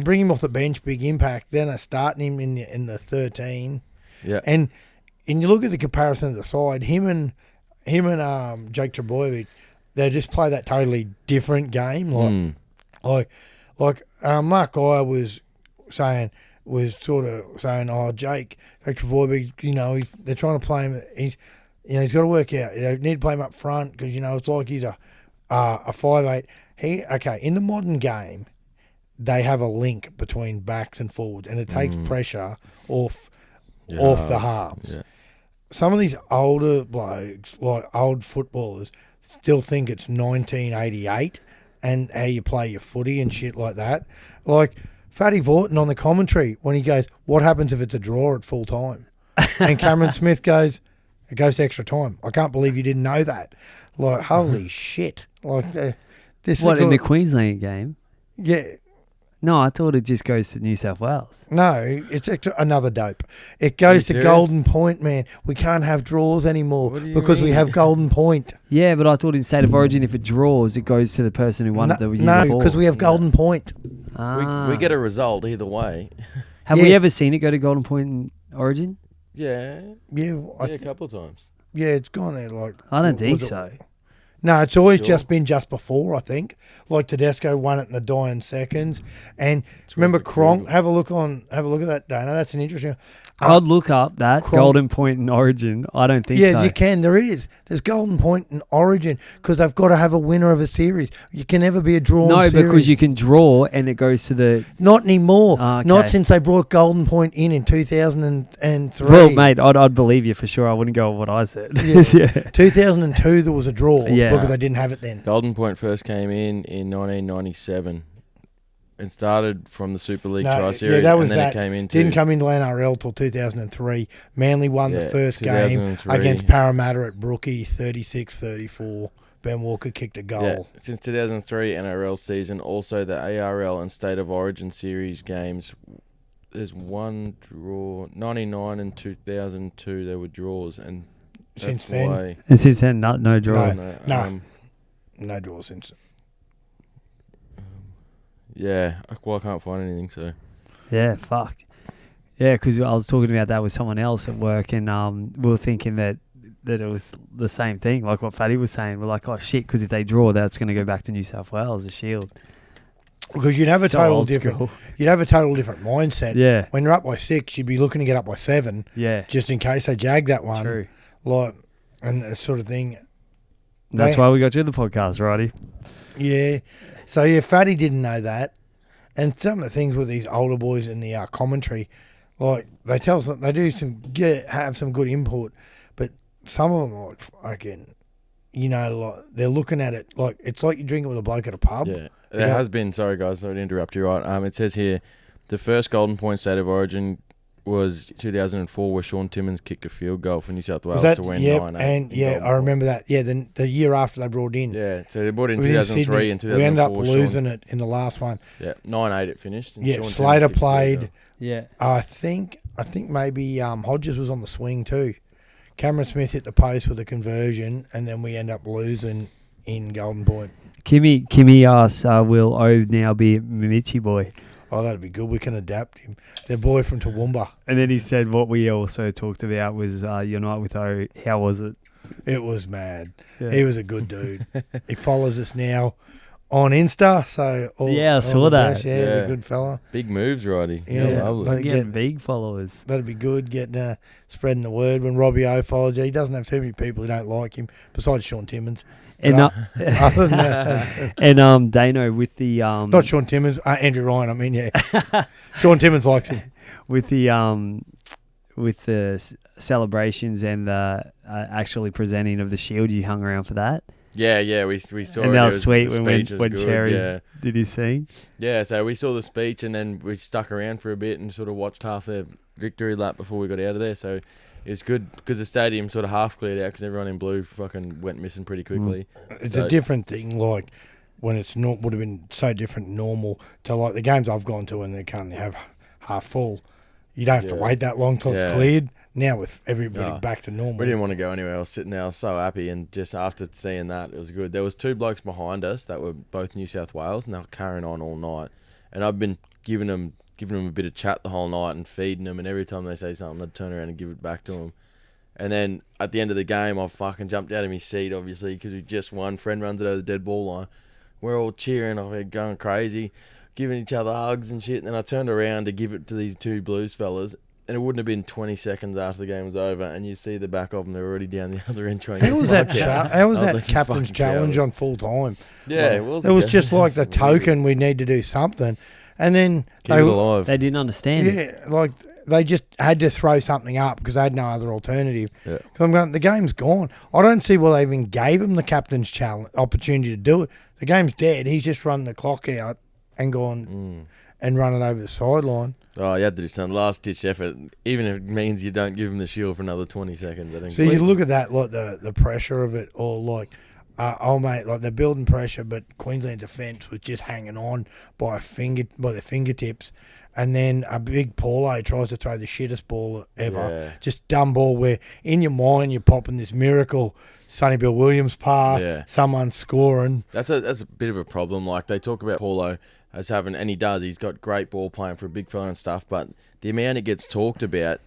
bring him off the bench, big impact. Then they're starting him in the 13. Yeah, And you look at the comparison of the side, him and Jake Trebojevic, they just play that totally different game. Like Mark Geyer was sort of saying, oh, Jake Trebojevic, they're trying to play him. He's got to work out. They need to play him up front because it's like he's a 5'8". In the modern game, they have a link between backs and forwards, and it takes pressure off the halves. Yeah. Some of these older blokes, like old footballers, still think it's 1988 and how you play your footy and shit like that. Like Fatty Vorton on the commentary when he goes, "What happens if it's a draw at full time?" And Cameron Smith goes, "It goes to extra time." I can't believe you didn't know that. Like, holy shit! Like this. what, in the Queensland game? Yeah. No, I thought it just goes to New South Wales. No, it's another dope. It goes to serious? Golden Point, man. We can't have draws anymore What do you because we mean? have Golden Point. Yeah, but I thought in State of Origin, if it draws, it goes to the person who won it the year No, before. because we have Golden Point. We get a result either way. Have we Yeah. ever seen it go to Golden Point in Origin? Yeah, Yeah, a couple of times. yeah, it's gone there. Like I don't was think it- so. No, it's always Sure. just been just before, I think. Like Tedesco won it in the dying seconds. And remember recruiting. Cronk, have a look at that, Dana. That's an interesting. I'd look up that Cronk- Golden Point in Origin. I don't think Yeah, so. you can. There's Golden Point in Origin because they've got to have a winner of a series. You can never be a drawn No, series. because you can draw and it goes to the. Not anymore. Okay. Not since they brought Golden Point in 2003. Well, mate, I'd believe you for sure. I wouldn't go with what I said. Yeah. Yeah. 2002 there was a draw Yeah. because they didn't have it then. Golden Point first came in 1997 and started from the Super League Tri-Series, that was and then that. it came into... Didn't come into NRL till 2003. Manly won the first game 2003. against Parramatta at Brookie, 36-34. Ben Walker kicked a goal. Yeah, since 2003 NRL season, also the ARL and State of Origin series games, there's one draw. 99 and 2002 there were draws, and Since that's then? why... And since then, no draws. No. No draw since. Yeah, well, I can't find anything, so... Yeah, fuck. Yeah, because I was talking about that with someone else at work, and we were thinking that it was the same thing, like what Fatty was saying. We're like, oh shit, because if they draw, that's going to go back to New South Wales, the Shield. Because you'd have a So total old different. school. You'd have a total different mindset. Yeah, When you're up by 6, you'd be looking to get up by 7, yeah, just in case they jag that one. true. Like, and that sort of thing. That's They- why we got you the podcast, righty? Yeah. So yeah, Fatty didn't know that, and some of the things with these older boys in the commentary, like they tell us that they do have some good input, but some of them are like fucking, like they're looking at it like it's like you're drinking with a bloke at a pub. Yeah, there has been... Sorry, guys, sorry to interrupt you. Right, it says here, the first Golden Point State of Origin was 2004, where Sean Timmins kicked a field goal for New South Wales to win 9-8. and in Golden I remember that. Yeah, the year after they brought in. Point. Yeah, so they brought it in we were 2003 Sydney. and 2004. We ended up Sean- losing it in the last one. Yeah, 9-8 it finished. And Yeah, Sean Timmins Slater kicked a field played. goal. Yeah. I think maybe Hodges was on the swing too. Cameron Smith hit the post with a conversion, and then we end up losing in Golden Point. Kimmy asks, will O now be Mimichi boy? Oh, that'd be good. We can adapt him. Their boy from Toowoomba. And then he said what we also talked about was your night with O. How was it? It was mad. Yeah. He was a good dude. He follows us now on Insta. So Yeah, I all saw the that. best. Yeah, he's a good fella. Big moves, righty. Yeah, lovely. like- Getting big followers. That'd be good. Getting spreading the word. When Robbie O follows you, he doesn't have too many people who don't like him besides Sean Timmins. And Other than that, and Dano with the not Sean Timmins, Andrew Ryan. I mean, yeah, Sean Timmins likes him. with the celebrations and the actually presenting of the shield. You hung around for that, Yeah, we saw and it. that It was sweet the when speech was good, Cherry yeah. did his thing. Yeah, so we saw the speech and then we stuck around for a bit and sort of watched half the victory lap before we got out of there. So it's good because the stadium sort of half cleared out because everyone in blue fucking went missing pretty quickly. It's So- a different thing, like when it's not would have been so different normal to like the games I've gone to and they can't have half full. You don't have to Yeah. wait that long till it's Yeah. cleared. Now with everybody Oh, back to normal. We didn't want to go anywhere. I was sitting there, I was so happy, and just after seeing that, it was good. There was 2 blokes behind us that were both New South Wales, and they were carrying on all night. And I've been giving them a bit of chat the whole night and feeding them, and every time they say something, I'd turn around and give it back to them. And then at the end of the game, I fucking jumped out of my seat, obviously, because we just won. Friend runs it over the dead ball line. We're all cheering, I'm going crazy, giving each other hugs and shit. And then I turned around to give it to these 2 Blues fellas, and it wouldn't have been 20 seconds after the game was over, and you see the back of them, they're already down the other end trying to How get was the that? fuck out. How was I was that like, you captain's fucking challenge cowards. on full time? Yeah, Like, it was. It was just like the It's weird. token we need to do something, and then Keep it alive. They didn't understand it. yeah, like they just had to throw something up because they had no other alternative. Yeah. 'Cause I'm going, the game's gone. I don't see why they even gave him the captain's challenge opportunity to do it. The game's dead. He's just run the clock out and gone and run it over the sideline. Oh, you had to do some last-ditch effort, even if it means you don't give them the shield for another 20 seconds. I think. So you look at that, like the pressure of it, or like, mate, like they're building pressure, but Queensland's defence was just hanging on by their fingertips, and then a big Paulo tries to throw the shittest ball ever, Yeah. just dumb ball where in your mind you're popping this miracle, Sonny Bill Williams pass, Yeah. someone scoring. That's a bit of a problem. Like they talk about Paulo as having, and he does. He's got great ball playing for a big fella and stuff. But the amount it gets talked about,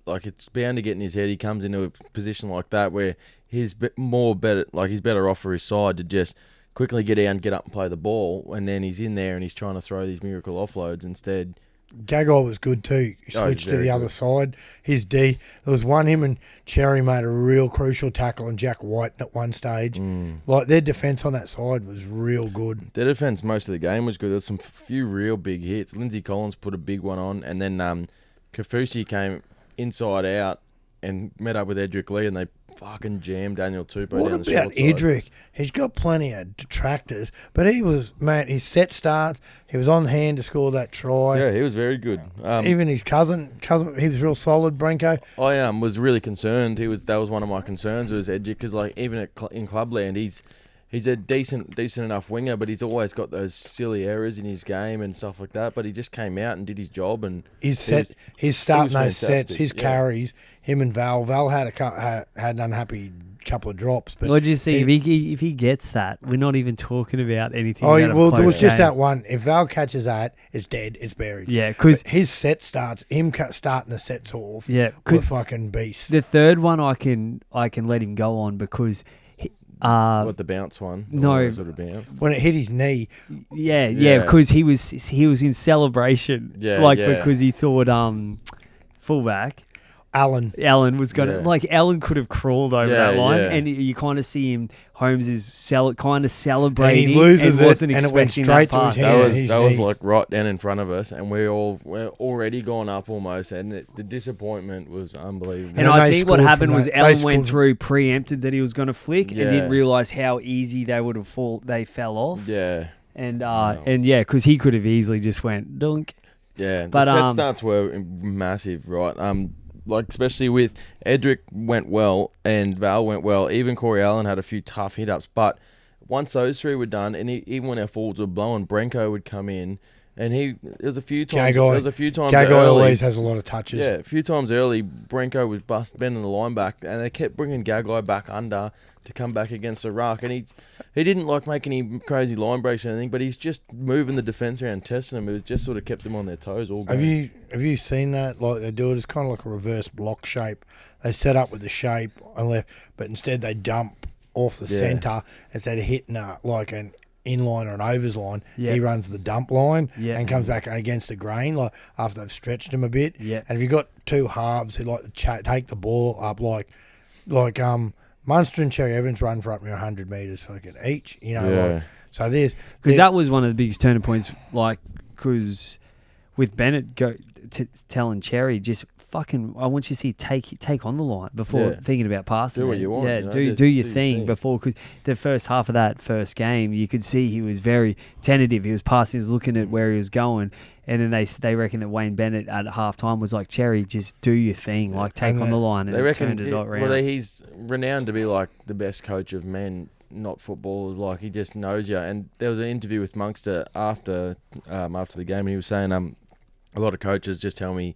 like it's bound to get in his head. He comes into a position like that where he's he's better off for his side to just quickly get down, get up and play the ball, and then he's in there and he's trying to throw these miracle offloads instead. Gagai was good too. He switched to the other side. His D. There was one, him and Cherry made a real crucial tackle on Jack White at one stage. Like, their defence on that side was real good. Their defence most of the game was good. There was some few real big hits. Lindsay Collins put a big one on, and then Kafusi came inside out and met up with Edric Lee, and they fucking jammed Daniel Tupou What down the short about side. Edric? He's got plenty of detractors, but he was, mate, his set starts, he was on hand to score that try. Yeah, he was very good. Even his cousin, he was real solid, Brenko. I was really concerned. That was one of my concerns was Edric, because like even in Clubland, he's a decent enough winger, but he's always got those silly errors in his game and stuff like that. But he just came out and did his job, and his starting those sets, his carries, him and Val had had an unhappy couple of drops. But what do you see? If he gets that, we're not even talking about anything. Oh, about well, there was just game. that one. If Val catches that, it's dead. It's buried. Yeah, because his set starts, him starting the sets off. Yeah, were fucking beast. The third one I can let him go on because. What, the bounce one? No, sort of bounce. When it hit his knee. Yeah, because he was in celebration. Because he thought fullback Allen was going to Allen could have crawled over that line, and you kind of see him. Holmes is kind of celebrating, and he loses and wasn't and it went expecting straight that pass. to his hand. That was like right down in front of us, and we're already gone up almost, and the disappointment was unbelievable. And I think what happened was Allen went through, preempted that he was going to flick, and didn't realise how easy they would have they fell off. Yeah, and because he could have easily just went dunk. Yeah, but the set starts were massive, right? Like especially with Edric went well and Val went well. Even Corey Allen had a few tough hit-ups. But once those three were done, and even when our forwards were blowing, Brenko would come in, and there was a few times Gagai early, always has a lot of touches. Yeah, a few times early, Brenko was bending the line back, and they kept bringing Gagai back under to come back against the ruck, and he didn't like make any crazy line breaks or anything, but he's just moving the defence around, testing them. It just sort of kept them on their toes all game. Have you seen that? Like they do it, it's kind of like a reverse block shape. They set up with the shape on left, but instead they dump off the centre instead of hitting like an inline or an overs line. He runs the dump line and comes back against the grain like after they've stretched him a bit. And if you've got two halves who like to take the ball up like Munster and Cherry Evans run for up near 100 metres fucking each, like, so there's... Because that was one of the biggest turning points, because with Bennett telling Cherry, just fucking, I want you to see take on the line before thinking about passing. Do what you want. Yeah, do your thing before, because the first half of that first game, you could see he was very tentative. He was passing, he was looking at where he was going. And then they reckon that Wayne Bennett at halftime was like, Cherry, just do your thing, take on the line, and they turned it around. Well, he's renowned to be like the best coach of men, not footballers. Like he just knows you. And there was an interview with Munster after the game, and he was saying, a lot of coaches just tell me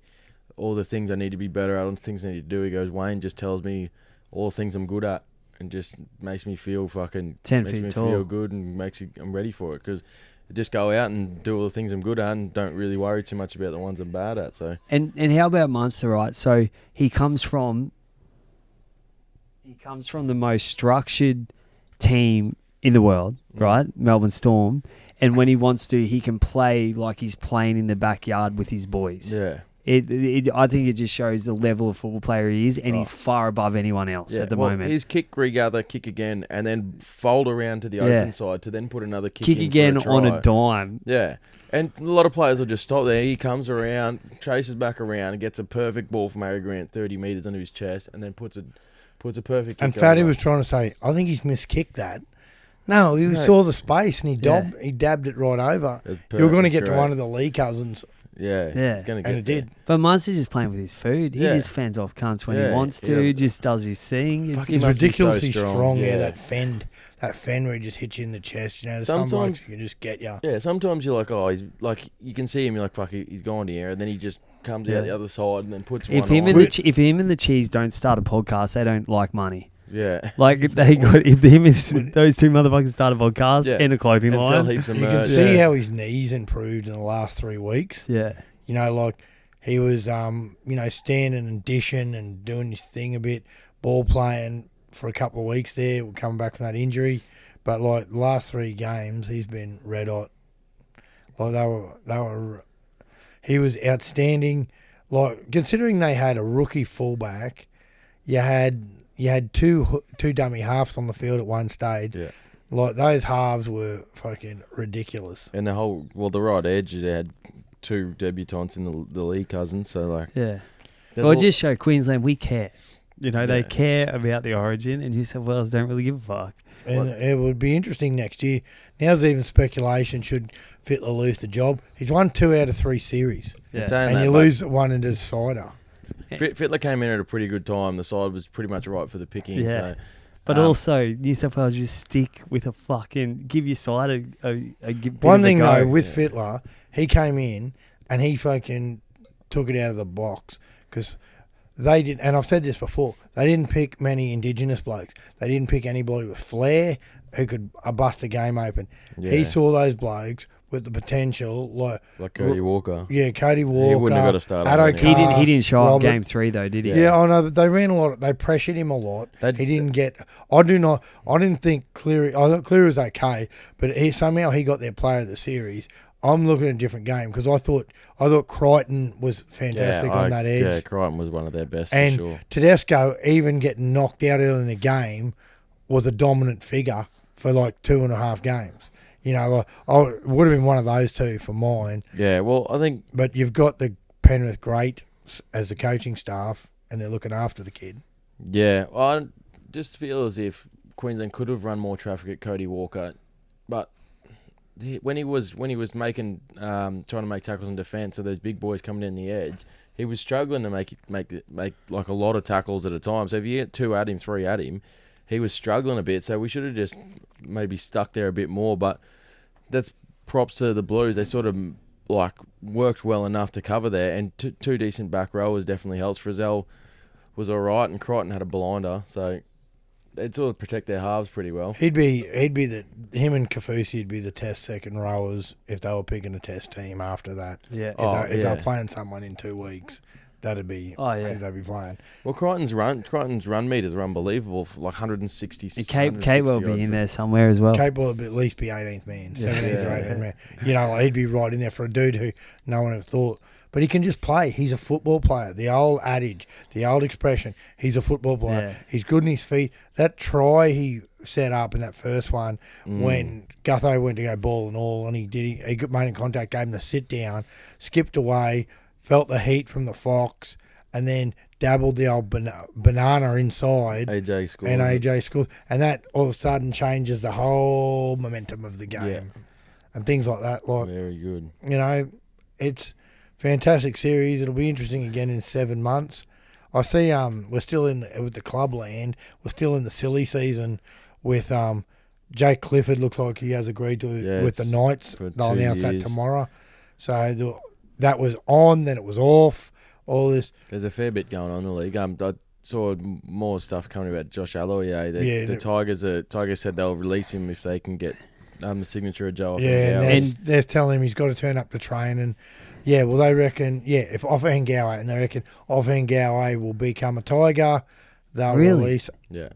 all the things I need to be better at, all the things I need to do. He goes, Wayne just tells me all the things I'm good at, and just makes me feel fucking 10 makes feet me tall. feel good, and I'm ready for it, because just go out and do all the things I'm good at and don't really worry too much about the ones I'm bad at. So and how about Munster, right? So he comes from the most structured team in the world, right? Melbourne Storm. And when he wants to, he can play like he's playing in the backyard with his boys. Yeah. I think it just shows the level of football player he is, and he's far above anyone else at the moment. His kick, regather, kick again, and then fold around to the open side to then put another kick in again for a on try. a dime. Yeah. And a lot of players will just stop there. He comes around, chases back around, and gets a perfect ball from Harry Grant, 30 metres under his chest, and then puts a perfect kick. And Fatty was trying to say, I think he's miskicked that. No, he saw the space and he dabbed it right over. You're going to get to one of the Lee cousins. Yeah. And it did. But Munster's just playing with his food. He just fans off cunts when he wants to. He just does his thing. He's ridiculously strong. Yeah, that fend where he just hits you in the chest. Some blokes can just get you. Yeah, sometimes you're like, he's like, you can see him. You're like, fuck, he's gone here, and then he just comes out the other side and then puts one on. If him and the Cheese don't start a podcast, they don't like money. Yeah. Like if those two motherfuckers start a podcast and a clothing line. You can see how his knees improved in the last 3 weeks. Yeah. Like He was, standing and dishing and doing his thing a bit, ball playing for a couple of weeks there, coming back from that injury. But like the last 3 games, he's been red hot. Like he was outstanding. Like considering they had a rookie fullback, you had two dummy halves on the field at one stage. Yeah. Like those halves were fucking ridiculous. And the right edge, they had 2 debutants in the league cousins. So like, yeah. Well, it just showed Queensland we care. You know, they Yeah. care about the origin, and New South Wales don't really give a fuck. And it would be interesting next year. Now there's even speculation should Fittler lose the job. He's won 2 out of 3 series, It's saying and that, you but lose one in the cider. Fittler came in at a pretty good time. The side was pretty much right for the picking. Yeah. So, But also, New South Wales just stick with a fucking give your side a bit One of thing a go. though with Fittler, he came in and he fucking took it out of the box because they didn't. And I've said this before. They didn't pick many Indigenous blokes. They didn't pick anybody with flair who could bust a game open. yeah, He saw those blokes with the potential, like Cody Walker. yeah, Cody Walker. He wouldn't have got a start. Addo on He Carr, didn't. He didn't show up Robert- game 3 though, did he? Yeah. Yeah, I know, but they ran a lot. They pressured him a lot. He didn't get. I didn't think Cleary. I thought Cleary was okay, but somehow he got their player of the series. I'm looking at a different game because I thought Crichton was fantastic on that edge. Yeah, Crichton was one of their best And for sure. Tedesco, even getting knocked out early in the game, was a dominant figure for like 2.5 games. You know, like, it would have been one of those 2 for mine. Yeah, well, I think But you've got the Penrith great as the coaching staff, and they're looking after the kid. yeah, I just feel as if Queensland could have run more traffic at Cody Walker, but when he was making trying to make tackles in defence, so those big boys coming in the edge, he was struggling to make like a lot of tackles at a time. So if you get 2 at him, 3 at him, he was struggling a bit. So we should have just maybe stuck there a bit more. But that's props to the Blues. They sort of like worked well enough to cover there, and 2 decent back rowers definitely helps. Frizzell was all right, and Crichton had a blinder, so they'd sort of protect their halves pretty well. Him and Kafusi would be the test second rowers if they were picking a test team after that. Yeah. If they're playing someone in 2 weeks, that'd be they'd be playing. Well, Crichton's run meters are unbelievable, for like 160. And Kate will be in there somewhere as well. Cape will at least be 18th man, 17th or Yeah. 18th man. You know, like, he'd be right in there for a dude who no one ever thought. But he can just play. He's a football player. The old adage, the old expression, he's a football player. Yeah. He's good in his feet. That try he set up in that first one when Gutho went to go ball and all, and he made contact, gave him the sit down, skipped away, felt the heat from the Fox, and then dabbled the old banana inside. AJ scored. And AJ scored. And that all of a sudden changes the whole momentum of the game. Yeah. And things like that. Like, Very good. you know, it's fantastic series. It'll be interesting again in 7 months. I see we're still with the club land. We're still in the silly season with Jake Clifford. Looks like he has agreed to with the it's Knights. for They'll 2 announce that years. tomorrow. So that was on, then it was off. All this. There's a fair bit going on in the league. I saw more stuff coming about Josh Alloy. The Tigers said they'll release him if they can get the signature of Joe. Yeah, Offengow. and they're telling him he's got to turn up to train. And yeah, well, they reckon, if Offengow, and they reckon Offengow will become a Tiger, they'll Really? release. Yeah.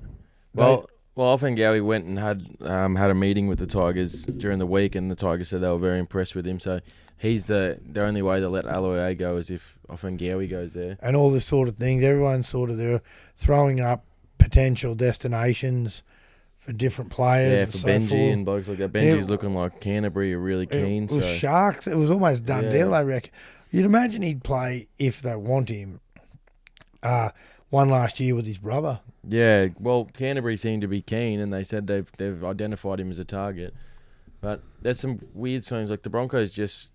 Well, Offengow went and had a meeting with the Tigers during the week, and the Tigers said they were very impressed with him. So he's the only way to let Alloy go is if Offengow goes there. And all this sort of things. Everyone's they're throwing up potential destinations for different players. Yeah, and for so Benji forth. and blokes like that. Benji's looking like Canterbury are really keen. With So Sharks, it was almost done Yeah. deal, I reckon. You'd imagine he'd play, if they want him, one last year with his brother. yeah, well, Canterbury seemed to be keen, and they said they've identified him as a target. But there's some weird signs. Like the Broncos just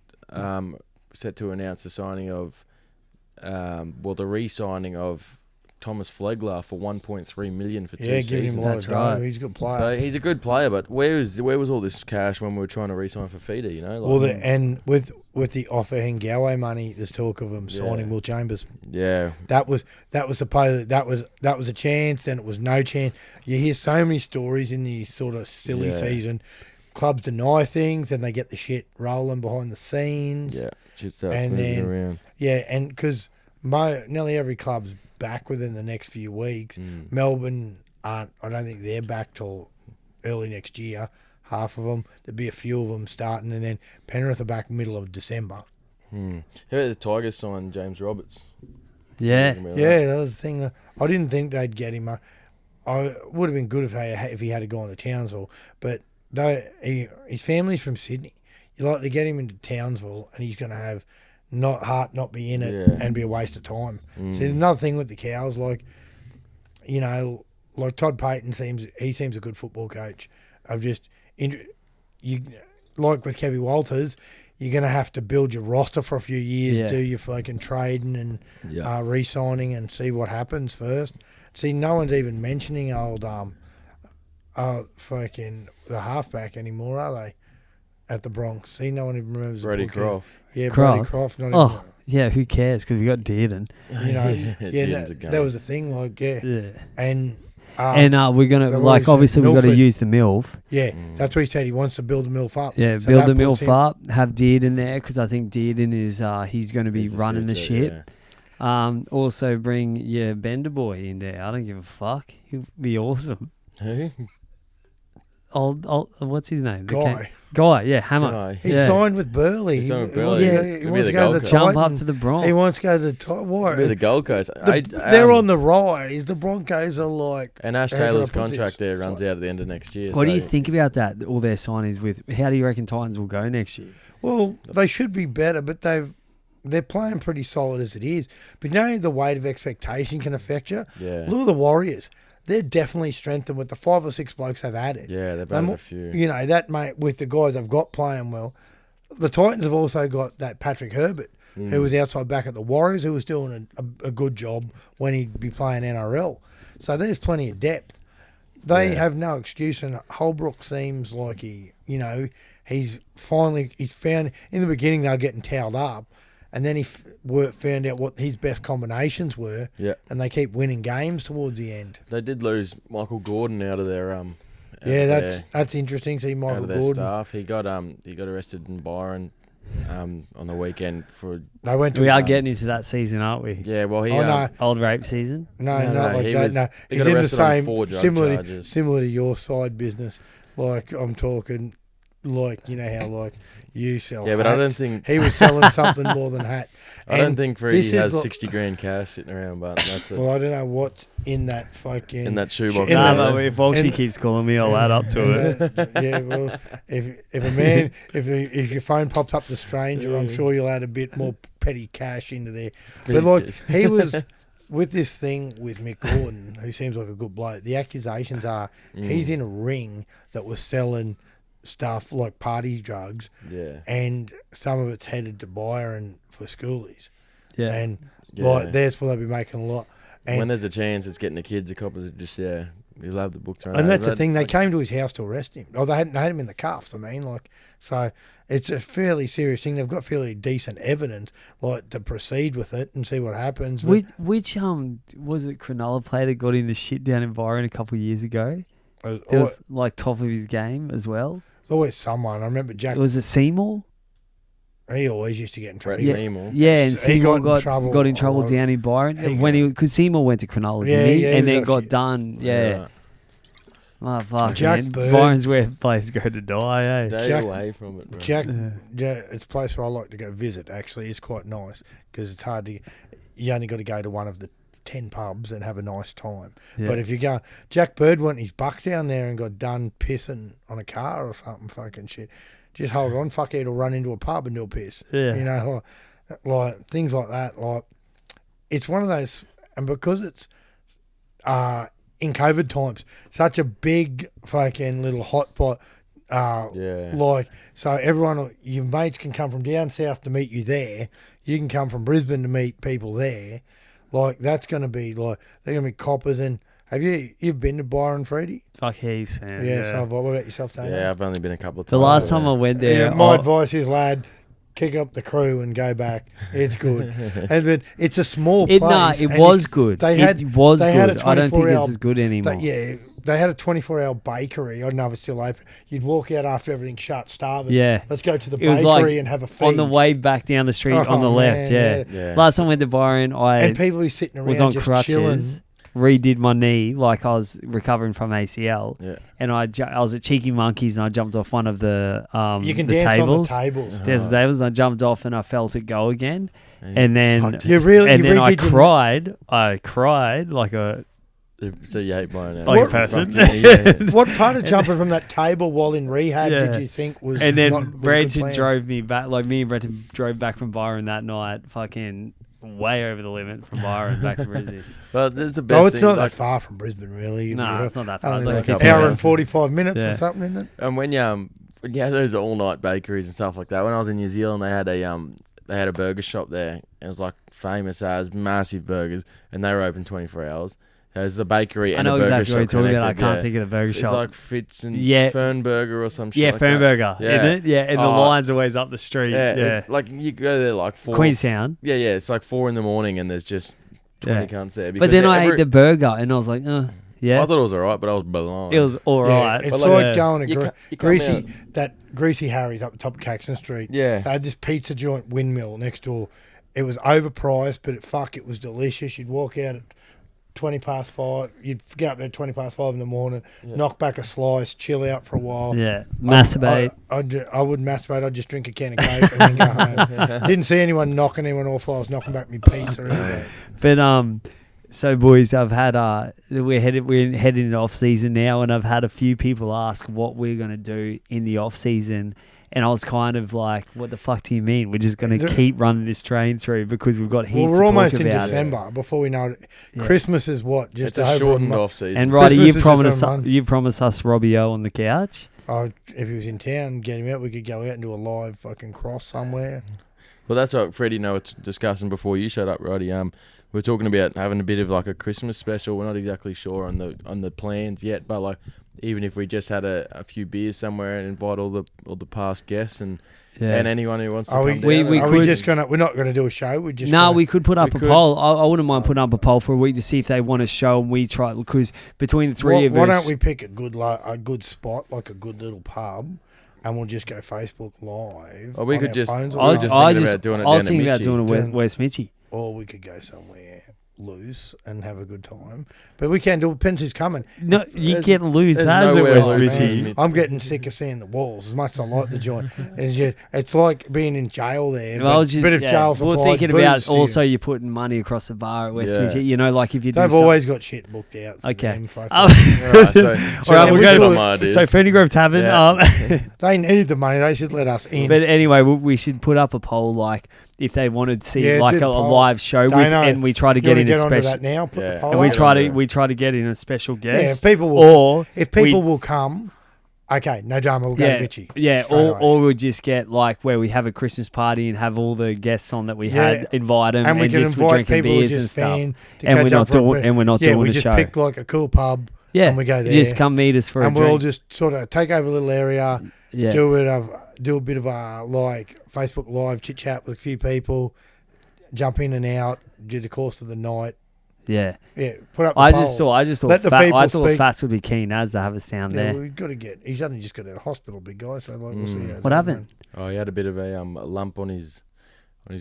set to announce the signing of, the re-signing of Thomas Flegler for $1.3 million for 2 Yeah, give seasons. him a lot That's of dough. right. He's a good player. So he's a good player, but where was all this cash when we were trying to re-sign for Feeder? You know, Well, and with the offer Hengawe money, there's talk of him signing Yeah. Will Chambers. yeah, That was supposed that was a chance. Then it was no chance. You hear so many stories in the sort of silly Yeah. season. clubs deny things, and they get the shit rolling behind the scenes. Yeah, shit starts And moving then- around. Yeah, and because nearly every club's back within the next few weeks. Melbourne aren't. I don't think they're back till early next year. Half of them. There'd be a few of them starting, and then Penrith are back middle of December. How about the Tigers signed James Roberts? Yeah. Talking about Yeah, that was the thing. I didn't think they'd get him. I would have been good if he had gone to Townsville, but his family's from Sydney. You like to get him into Townsville, and he's going to have not be in it Yeah. and be a waste of time. So there's another thing with the Cows, like Todd Payton seems a good football coach. Like with Kevin Walters, you're going to have to build your roster for a few years, do your fucking trading and re-signing and see what happens first. See, no one's even mentioning old fucking the halfback anymore, are they? At the Bronx. See, no one even remembers Brady the poor kid. Croft. Yeah, Croft. Brady Croft. Not Oh, yeah, who cares? Because we got Dearden. that was the thing, Yeah. And we're going to, they've like, always obviously we've got to Milford. use the MILF. that's what he said. He wants to build the MILF up. Yeah, So build that the puts MILF him- up, have Dearden there, because I think Dearden is, he's going to be He's the running the future, ship. Also bring your Bender boy in there. I don't give a fuck. He'll be awesome. Who? Old, what's his name? Guy. Yeah, Hammer. Guy. He Yeah. signed with Burley. He signed with He Burley. wants- Yeah. He He'll wants be to the go to Gold the Coast. Jump up Titans. to the Bronx. He wants to go to the Titans. Be the Gold Coast. They're on the rise. The Broncos are like. And Ash how can I Taylor's put contract this? there runs out at the end of next year. What do so you think about that? All their signings with. How do you reckon Titans will go next year? Well, they should be better, but they're playing pretty solid as it is. But the weight of expectation can affect you. Yeah. Look at the Warriors. They're definitely strengthened with the 5 or 6 blokes they've added. Yeah, they've They added mo- a few. That mate with the guys they've got playing well. The Titans have also got that Patrick Herbert, who was outside back at the Warriors, who was doing a good job when he'd be playing NRL. So there's plenty of depth. They have no excuse, and Holbrook seems like he's found in the beginning they were getting towed up, and then he found out what his best combinations were, and they keep winning games towards the end. They did lose Michael Gordon out of their That's interesting. See out Michael of their Gordon. staff. He got arrested in Byron on the weekend for They went to We are getting into that season, aren't we? well he no. Old rape season. No, No, not no, like he that. was- No, he he's got in the arrested on same 4 drug similar charges. similar to your side business. Like I'm talking, like how like you sell. Yeah, but I don't hats. think he was selling something more than hat. I don't And think this Freddie is has like- 60 grand cash sitting around, but that's it. Well, I don't know what's in that fucking In that shoebox. in Nah, that- but if Walshy and- keeps calling me, I'll add up to and it. yeah, well, if a man if your phone pops up to stranger, I'm sure you'll add a bit more petty cash into there. But like he was with this thing with Mick Gordon, who seems like a good bloke. The accusations are he's in a ring that was selling stuff like party drugs, Yeah. and some of it's headed to Byron for schoolies, Yeah. and Yeah. like that's where they'll be making a lot. And When there's a chance, it's getting the kids a couple of just you'll have the books around. And that's the thing. They came to his house to arrest him. Oh, they had him in the cuffs. I mean, so it's a fairly serious thing. They've got fairly decent evidence, to proceed with it and see what happens. But Which was it? Cronulla player that got in the shit down in Byron a couple of years ago. it It was like top of his game as well. was always someone. I remember Jack. Was it Seymour? He always used to get in trouble. Brett Yeah. Seymour. Yeah, and He Seymour got in trouble got in a trouble lot. down in Byron He because Seymour went to Cronulla, Yeah, didn't he? yeah, And he then got a got few- done. Yeah. Oh, fuck, Jack man. Bird- Byron's where players go to die, eh? Stay Jack- away from it, bro. Jack, it's a place where I like to go visit. Actually, it's quite nice because it's hard to. You only got to go to one of the 10 pubs and have a nice time. Yeah. But if you go, Jack Bird went his bucks down there and got done pissing on a car or something, fucking shit. Just hold on, fuck it, he'll run into a pub and do a piss. Yeah. Like things like that. Like it's one of those, and because it's in COVID times, such a big fucking little hot pot. So your mates can come from down south to meet you there. You can come from Brisbane to meet people there. Like that's going to be they're going to be coppers. And have you've been to Byron, Freddie? Fuck heaps, man. Yeah. So what about yourself, Tony? Yeah, I've only been a couple of times. The last time I went there, My advice is, lad, kick up the crew and go back. It's good. But it's a small place. it and was good. They had it was they good. had a I don't think 24-hour it's as good anymore. Yeah, they had a 24-hour bakery. I don't know if it's still open. You'd walk out after everything shut, starving. Yeah. Let's go to the It was bakery like and have a feed. on the way back down the street on the Oh, left. man, Yeah. Yeah. Last time I went to Byron, and people who sitting around was on just crutches. chilling. Redid my knee like I was recovering from ACL, Yeah. and I was at Cheeky Monkeys and I jumped off one of the You can the dance tables. on the tables. There's the tables, and I jumped off and I felt it go again, and then fucked You it. really, and you then I redid your- cried. I cried like a So you hate Byron now. Like a person. Yeah. What part of jumping from that table while in rehab Yeah. did you think was? and then not, was a good Branson plan? drove me back. Like me and Brenton drove back from Byron that night, fucking way over the limit from Byron back to Brisbane. But there's the best Oh, it's thing. not like, that far from Brisbane, really. No, it's not that far. Only Like like 15 an hour minutes. and 45 minutes Yeah. or something, isn't it? and when those all-night bakeries and stuff like that. When I was in New Zealand, they had a burger shop there. It was like famous as massive burgers, and they were open 24 hours. There's a bakery I and a know burger exactly what you're shop talking about. I connected, can't yeah. think of the burger It's shop. like Fitz and Yeah. Fernburger or some shit. Yeah, like that. Fernburger, Yeah. isn't it? Yeah, and the Oh. line's always up the street. Yeah, Yeah, like you go there like 4. Queenstown. Yeah, it's like 4 in the morning, and there's just 20 Yeah. cunts there. But because then I every- ate the burger and I was like, yeah, I thought it was alright, but I was blown. it was all right. It's But like, like, going to you come Greasy, that Greasy Harry's up the top of Caxton Street. Yeah. They had this pizza joint, Windmill, next door. It was overpriced, but it was delicious. You'd walk out at 20 past 5. You'd get up there at 20 past 5 in the morning, knock back a slice, chill out for a while. Yeah, masturbate. I wouldn't masturbate. I'd just drink a can of Coke and then go home. Didn't see anyone knocking anyone off while I was knocking back my pizza. Either. But so boys, I've had we're heading into off season now, and I've had a few people ask what we're gonna do in the off season, and I was kind of like, what the fuck do you mean? We're just gonna keep running this train through because we've got heaps Well, we're to almost talk in about. December before we know it. Yeah. Christmas is what? Just It's a over shortened month. off season. And Ryder, Christmas is just a month. you promised us Robbie O on the couch. Oh, if he was in town, get him out. We could go out and do a live fucking cross somewhere. Well, that's what Freddie and I were discussing before you showed up, Roddy. We're talking about having a bit of like a Christmas special. We're not exactly sure on the plans yet, but like even if we just had a few beers somewhere and invite all the past guests and anyone who wants to come down. We're not gonna do a show. We could put up a could. poll. I wouldn't mind putting up a poll for a week to see if they want to show, and we try, because between the three of us, why don't we pick a good spot, like a good little pub, and we'll just go Facebook Live. Or we on could our just- phones I or was just something. thinking about doing it I was down at thinking about Mitchie. doing a West Mitchie. Or we could go somewhere loose and have a good time. But we can't do it. Depends who's coming. No, you There's- can't lose there's that as a nowhere West loose. Mitchie. I'm getting sick of seeing the walls as much as I like the joint. It's like being in jail there. Well, I was bit of jail we're supplied thinking booze about to you. also you're putting money across the bar at West Yeah. Mitchie. You know, like if you do They've something. always got shit booked out. For Okay. them, fuck Oh. it. Alright, so All right, we'll we'll go go to my ideas. So Ferny Grove Tavern. Yeah. They need the money. They should let us in. But anyway, we should put up a poll like if they wanted to see Yeah, like did a poll. live show with, Dano, and we try to You get wanna in a onto special. that now. Put Yeah. the poll And we up. try to get in a special Yeah, guest. if people will, or if people will come, okay, no drama. We'll go yeah, to Mitchie. yeah, Straight away. or we'll just get like where we have a Christmas party and have all the guests on that we had, invite them, and we can just invite drinking people who beers just and stuff. fan to And catch we're not up for a doing bit. and we're not doing we a just show. pick like a cool pub. Yeah, and we go there. Just come meet us for a and drink. we'll just sort of take over a little area, yeah. do a bit of a like Facebook Live chit chat with a few people, jump in and out during the course of the night. Yeah, Put up. The I poll. just thought Let the people I thought speak. Fats would be keen as to have us down Yeah, there. we've got to get. He's only just got out of hospital, big guy. So like, we'll see. How What happened? Oh, he had a bit of a lump on his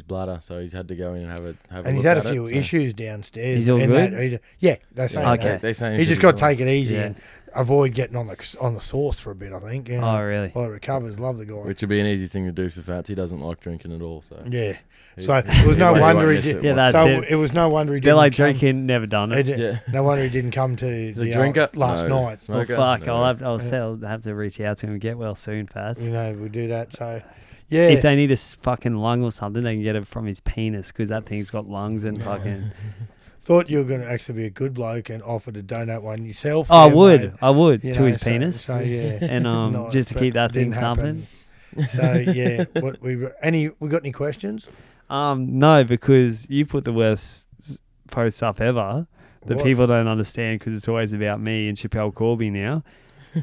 bladder, so he's had to go in and have a And look he's had a at few it, so- issues downstairs. He's all and good? they're saying Yeah, Okay. they're saying He's should just be got to fine. take it easy Yeah. and avoid getting on the sauce for a bit. I think. You know, Oh, really? while it recovers, love the guy. Which would be an easy thing to do for Fats. He doesn't like drinking at all, so Yeah. he- So it was no he wonder won't he miss did. it Yeah, once. that's So it. it was no wonder he didn't. They're like come- drinking, never done He it. did- Yeah. No wonder he didn't come to He's a the drinker? last No. night. Well, Smoker? fuck, No. I'll have to reach out to him and get well soon, Fats. You know, we'll do that. So, yeah. If they need a fucking lung or something, they can get it from his penis because that thing's got lungs and fucking. Thought you were going to actually be a good bloke and offer to donate one yourself. I there, would, mate. I would You to know, his so- penis, So yeah, and Nice, just to but keep that thing didn't thumping. happen. So yeah, we got any questions? No, because you put the worst posts up ever that What? people don't understand because it's always about me and Chappelle Corby now.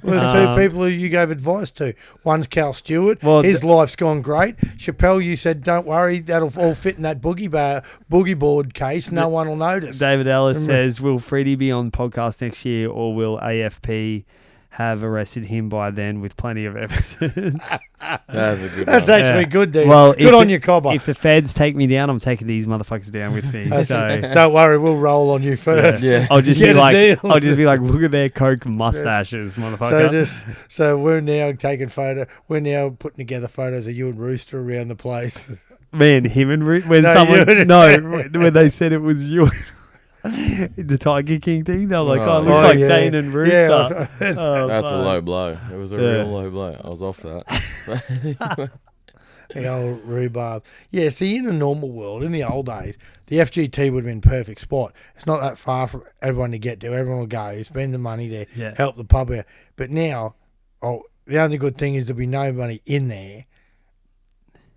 Well, there's two people who you gave advice to. One's Cal Stewart. Well, His life's gone great. Chappelle, you said, don't worry, that'll all fit in that boogie board case. No one will notice. David Ellis says, will Freddie be on podcast next year, or will AFP have arrested him by then with plenty of evidence? That's a good That's one. actually good, dude. Well, good on you, Cobber. If the feds take me down, I'm taking these motherfuckers down with me. So Don't worry, we'll roll on you first. Yeah. I'll just Get be a like, deal. look at their coke mustaches, motherfucker. So we're now taking photo. We're now putting together photos of you and Rooster around the place. Man, him and when No, when they said it was you. The Tiger King thing, they were like, Oh, it looks like yeah. Dane and Rooster. Yeah. That's a low blow. It was a Yeah. real low blow. I was off that. The old rhubarb. Yeah, see, in a normal world, in the old days, the FGT would have been a perfect spot. It's not that far for everyone to get to. Everyone will go, you spend the money there, Yeah. help the pub out. But now, the only good thing is there'll be no money in there,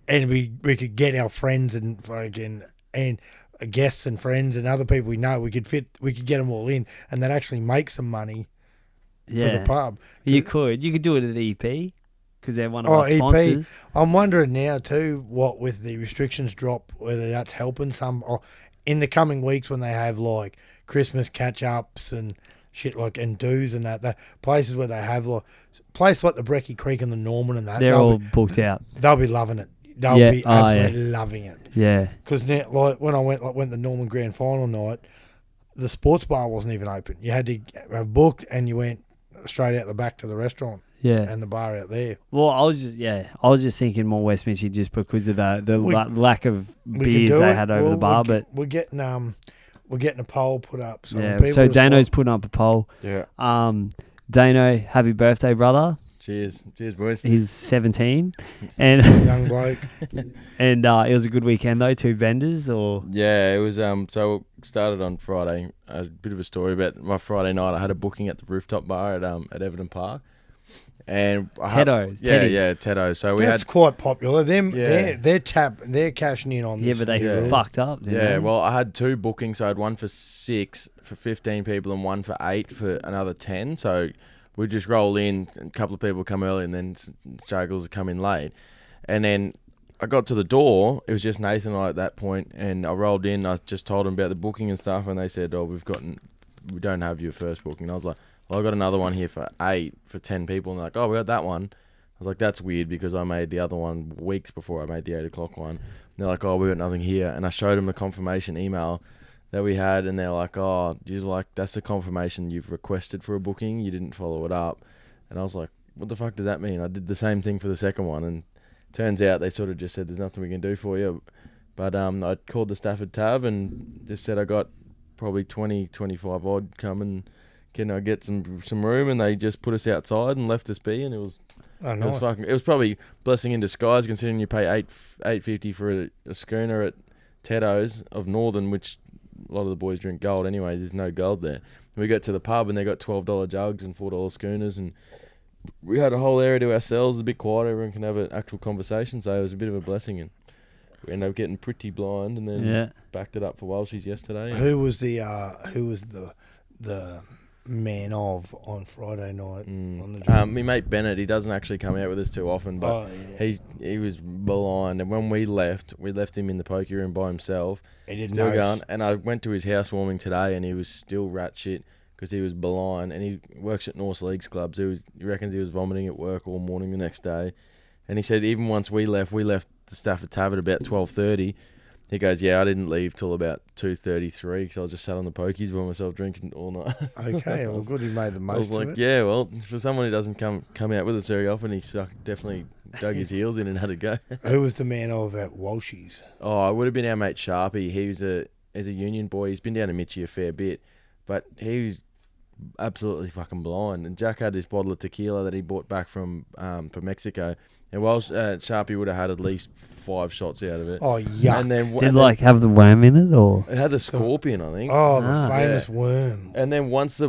and we could get our friends and fucking and guests and friends and other people we know. We could get them all in, and that actually make some money for the pub. You could do it at EP because they're one of our EP. sponsors. I'm wondering now too, what with the restrictions drop, whether that's helping some, or in the coming weeks when they have like Christmas catch ups and shit like and do's and that places where they have like places like the Brecky Creek and the Norman and that They're all booked out. they'll be loving it. They'll Yeah. be Oh, absolutely loving it. Yeah. Because now, like when I went the Norman Grand Final night, the sports bar wasn't even open. You had to have booked and you went straight out the back to the restaurant. Yeah. And the bar out there. Well, I was just thinking more Westminster just because of the We- lack of We could beers do they it. had over Well, the bar, but we're getting a poll put up. So yeah. people So respond- Dano's putting up a poll. Yeah. Dano, happy birthday, brother. Cheers, boys. He's 17, and young bloke. and it was a good weekend though. 2 vendors or Yeah, it was. So it started on Friday. A bit of a story about my Friday night. I had a booking at the rooftop bar at Everton Park, and Teddo's. Teddo's. So we That's had. quite popular. Them, Yeah. they're cashing in on this. yeah, but they Yeah. fucked up. Didn't Yeah, they? well, I had 2 bookings. So I had one for 6 for 15 people and one for 8 for another 10. So we just roll in, and a couple of people come early, and then struggles come in late. And then I got to the door. It was just Nathan and I at that point, and I rolled in. I just told them about the booking and stuff, and they said, "Oh, we don't have your first booking." And I was like, "Well, I got another one here for 8 for 10 people." And they're like, "Oh, we got that one." I was like, "That's weird because I made the other one weeks before I made the 8 o'clock one." And they're like, "Oh, we got nothing here." And I showed them the confirmation email that we had, and they're like, "Oh, that's the confirmation you've requested for a booking. You didn't follow it up." And I was like, "What the fuck does that mean?" I did the same thing for the second one, and turns out they sort of just said, "There's nothing we can do for you." But I called the Stafford Tab and just said I got probably 20, 25 odd come and can I get some room, and they just put us outside and left us be, and it was it was probably blessing in disguise considering you pay $8.50 for a schooner at Teddo's of Northern, which a lot of the boys drink gold anyway. There's no gold there. We got to the pub and they got $12 jugs and $4 schooners, and we had a whole area to ourselves. It was a bit quiet. Everyone can have an actual conversation, so it was a bit of a blessing. And we ended up getting pretty blind, and then backed it up for Welshie's yesterday. Who was the man of on Friday night on the my mate Bennett, he doesn't actually come out with us too often, but he was blind, and when we left him in the poker room by himself. He didn't Still know. going, and I went to his housewarming today, and he was still rat shit because he was blind, and he works at North Leagues Club, so he reckons he was vomiting at work all morning the next day, and he said even once we left the Stafford Tavern about 12:30. He goes, "Yeah, I didn't leave till about 2:33 because I was just sat on the pokies by myself drinking all night." Okay, well, good he made the most I was of like, it. "Yeah, well, for someone who doesn't come out with us very often, he definitely dug his heels in and had a go." Who was the man of at Walshies? Oh, it would have been our mate Sharpie. He's a union boy. He's been down to Mitchie a fair bit, but he was absolutely fucking blind. And Jack had this bottle of tequila that he bought back from Mexico, and while Sharpie would have had at least 5 shots out of it. Oh, yuck. And then Did have the worm in it or? it had the scorpion, I think. Oh, the Ah. famous worm. And then once the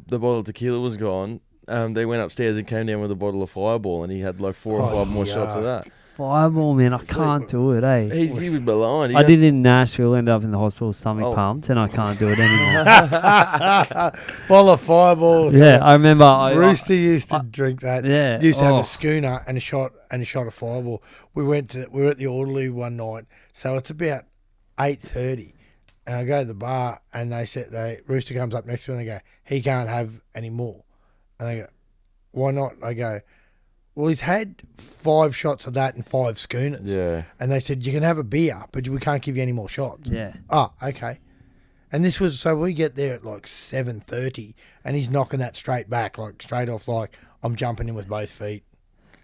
bottle of tequila was gone, they went upstairs and came down with a bottle of Fireball, and he had like 4 or 5 more shots of yuck. that. fireball, man. I can't do it, eh? He was blind. I did it in Nashville, ended up in the hospital, stomach pumped, and I can't do it anymore. Bottle of fireball. Yeah, I remember. Rooster used to drink that. Yeah. He used to have a schooner and a shot of fireball. We were at the orderly one night, so it's about 8:30, and I go to the bar, and Rooster comes up next to me, and they go, he can't have any more, and they go, why not? I go, well, he's had 5 shots of that and 5 schooners. Yeah. And they said, you can have a beer, but we can't give you any more shots. Yeah. Oh, okay. And this was, so we get there at like 7:30, and he's knocking that straight back, like straight off, like I'm jumping in with both feet.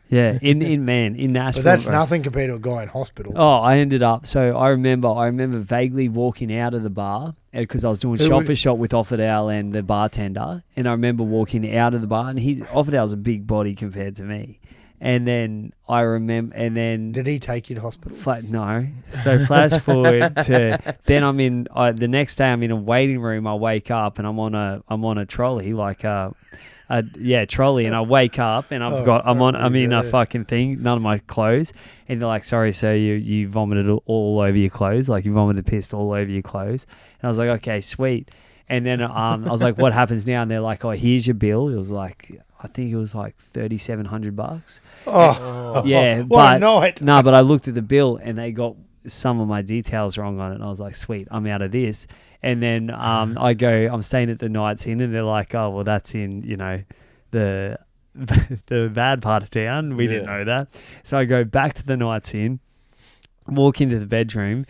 Yeah, in Nashville. But that's bro. nothing compared to a guy in hospital. Oh, I ended up. So I remember vaguely walking out of the bar because I was doing shot for shot with Offerdale and the bartender, and I remember walking out of the bar, and Offerdale's a big body compared to me, and then I remember, and then did he take you to hospital? No. So flash forward to then the next day I'm in a waiting room. I wake up and I'm on a trolley trolley, and I wake up and I'm in a fucking thing, none of my clothes, and they're like, sorry sir, you vomited all over your clothes, like you vomited pissed all over your clothes. And I was like, okay, sweet. And then I was like, what happens now? And they're like, oh, here's your bill. It was like, I think it was like $3,700. Yeah, what a night. No, but I looked at the bill and they got some of my details wrong on it, and I was like, sweet, I'm out of this. And then I'm staying at the Knights Inn, and they're like, oh, well, that's in, the bad part of town. We didn't know that. So I go back to the Knights Inn, walk into the bedroom.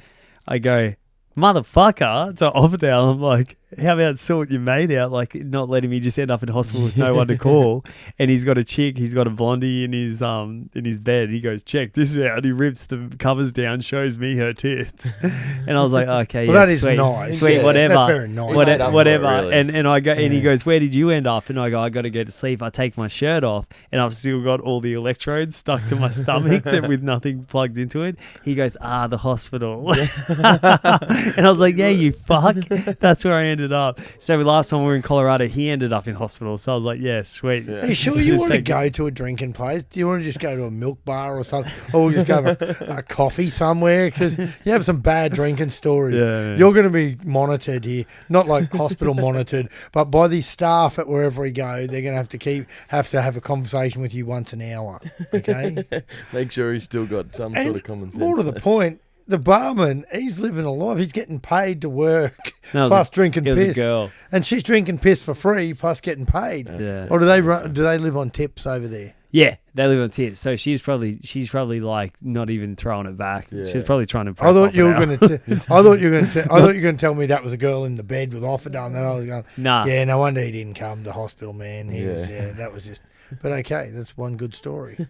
I go, motherfucker, to Offerdale. I'm like, how about sort your mate out, like not letting me just end up in hospital with no one to call. And he's got a blondie in his bed. He goes, check this out. He rips the covers down, shows me her tits. And I was like, okay, well, yeah, that is sweet, nice. sweet, Yeah, whatever, that's very nice. whatever. Really. And I go, and he goes, where did you end up? And I go, I got to go to sleep. I take my shirt off, and I've still got all the electrodes stuck to my stomach with nothing plugged into it. He goes, the hospital. And I was like, yeah, you fuck. That's where I ended up. So last time we were in Colorado, he ended up in hospital. So I was like, yeah, sweet. Are you sure you want to go to a drinking place? Do you want to just go to a milk bar or something? Or just go to a coffee somewhere? Because you have some bad drinking stories. Yeah. You're going to be monitored here. Not like hospital monitored, but by the staff at wherever you go, they're going to have to have a conversation with you once an hour. Okay? Make sure he's still got some sort of common sense. More to the point, the barman, he's living a life. He's getting paid to work, plus drinking piss. It was a girl. And she's drinking piss for free, plus getting paid. Yeah. Or do they live on tips over there? Yeah, they live on tips. So she's probably like not even throwing it back. Yeah. She's probably trying to. I thought you were going to tell me that was a girl in the bed with Offerdale, and then I was going, nah. Yeah, no wonder he didn't come to hospital, man. Yeah. That was just. But okay, that's one good story.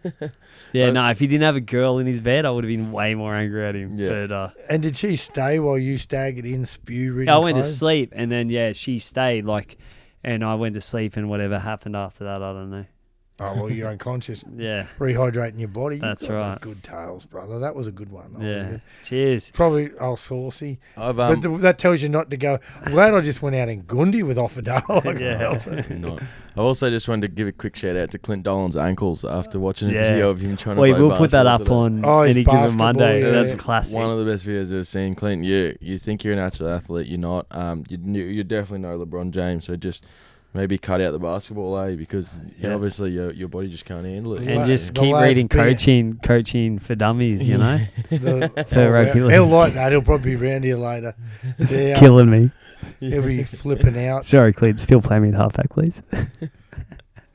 Yeah, no. If he didn't have a girl in his bed, I would have been way more angry at him. Yeah. But and did she stay while you staggered in spew-ridden? I went to clothes? sleep, and then she stayed and I went to sleep, and whatever happened after that, I don't know. Oh, well, you're unconscious. Yeah. Rehydrating your body. That's You've got right. Good tales, brother. That was a good one. Yeah. Cheers. Probably saucy. I've But that tells you not to go, I'm glad I just went out in Gundy with Offerdale. No. I also just wanted to give a quick shout out to Clint Dolan's ankles after watching a Yeah. video of him trying to Wait, play we'll put that up basketball on his any given basketball, Monday. yeah. That's a classic. One of the best videos I've ever seen. Clint, you think you're a natural athlete, you're not. You definitely know LeBron James, so just maybe cut out the basketball, because obviously your body just can't handle it. And just The keep lads reading be- coaching for dummies, you know? For rugby league. He'll like that. He'll probably be around here later. Yeah, Killing me. he'll be flipping out. Sorry, Clint. Still play me at halfback, please.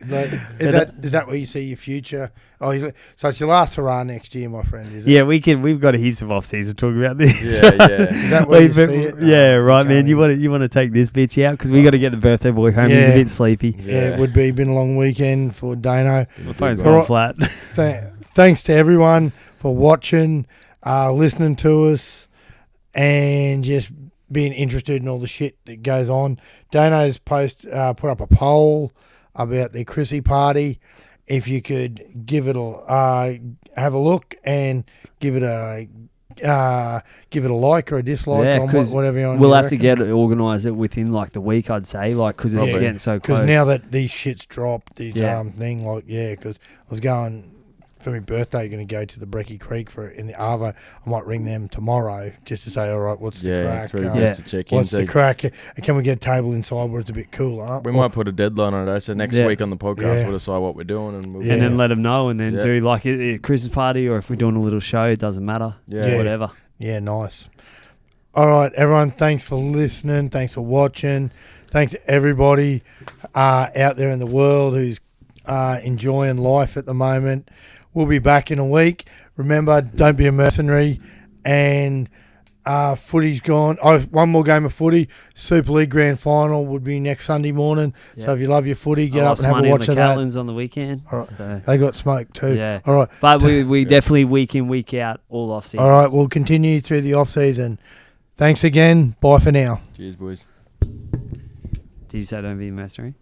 But is that where you see your future? Oh, so it's your last hurrah next year, my friend, is it? Yeah, we've got a heaps of off-season talk about this. Yeah. Is that where you see it? Yeah, right, Okay. man. You want to take this bitch out because we got to get the birthday boy home. He's a Yeah. bit sleepy. Yeah, it would be. Been a long weekend for Dano. My phone's All gone right. flat. Thanks to everyone for watching, listening to us, and just being interested in all the shit that goes on. Dano's put up a poll about the Chrissy party. If you could give it have a look and give it a like or a dislike on whatever you want. We'll have to get it, organise it within the week, I'd say, because it's getting so close. Because now that these shits dropped, these Yeah. thing, because I was going for my birthday, going to go to the Brecky Creek in the Arvo. I might ring them tomorrow just to say, all right, what's the crack? Just to check in. What's the crack? And can we get a table inside where it's a bit cooler? We might put a deadline on it. So next week on the podcast, we'll decide what we're doing, and and then let them know, and then do like a Christmas party, or if we're doing a little show, it doesn't matter. Whatever. Yeah, nice. All right, everyone, thanks for listening. Thanks for watching. Thanks to everybody out there in the world who's enjoying life at the moment. We'll be back in a week. Remember, don't be a mercenary. And footy's gone. One more game of footy. Super League Grand Final would be next Sunday morning. Yep. So if you love your footy, get up and have a watch of that. On the weekend. All right. So. They got smoked too. Yeah. All right. But we definitely week in, week out, all off season. All right. We'll continue through the off season. Thanks again. Bye for now. Cheers, boys. Did you say don't be a mercenary?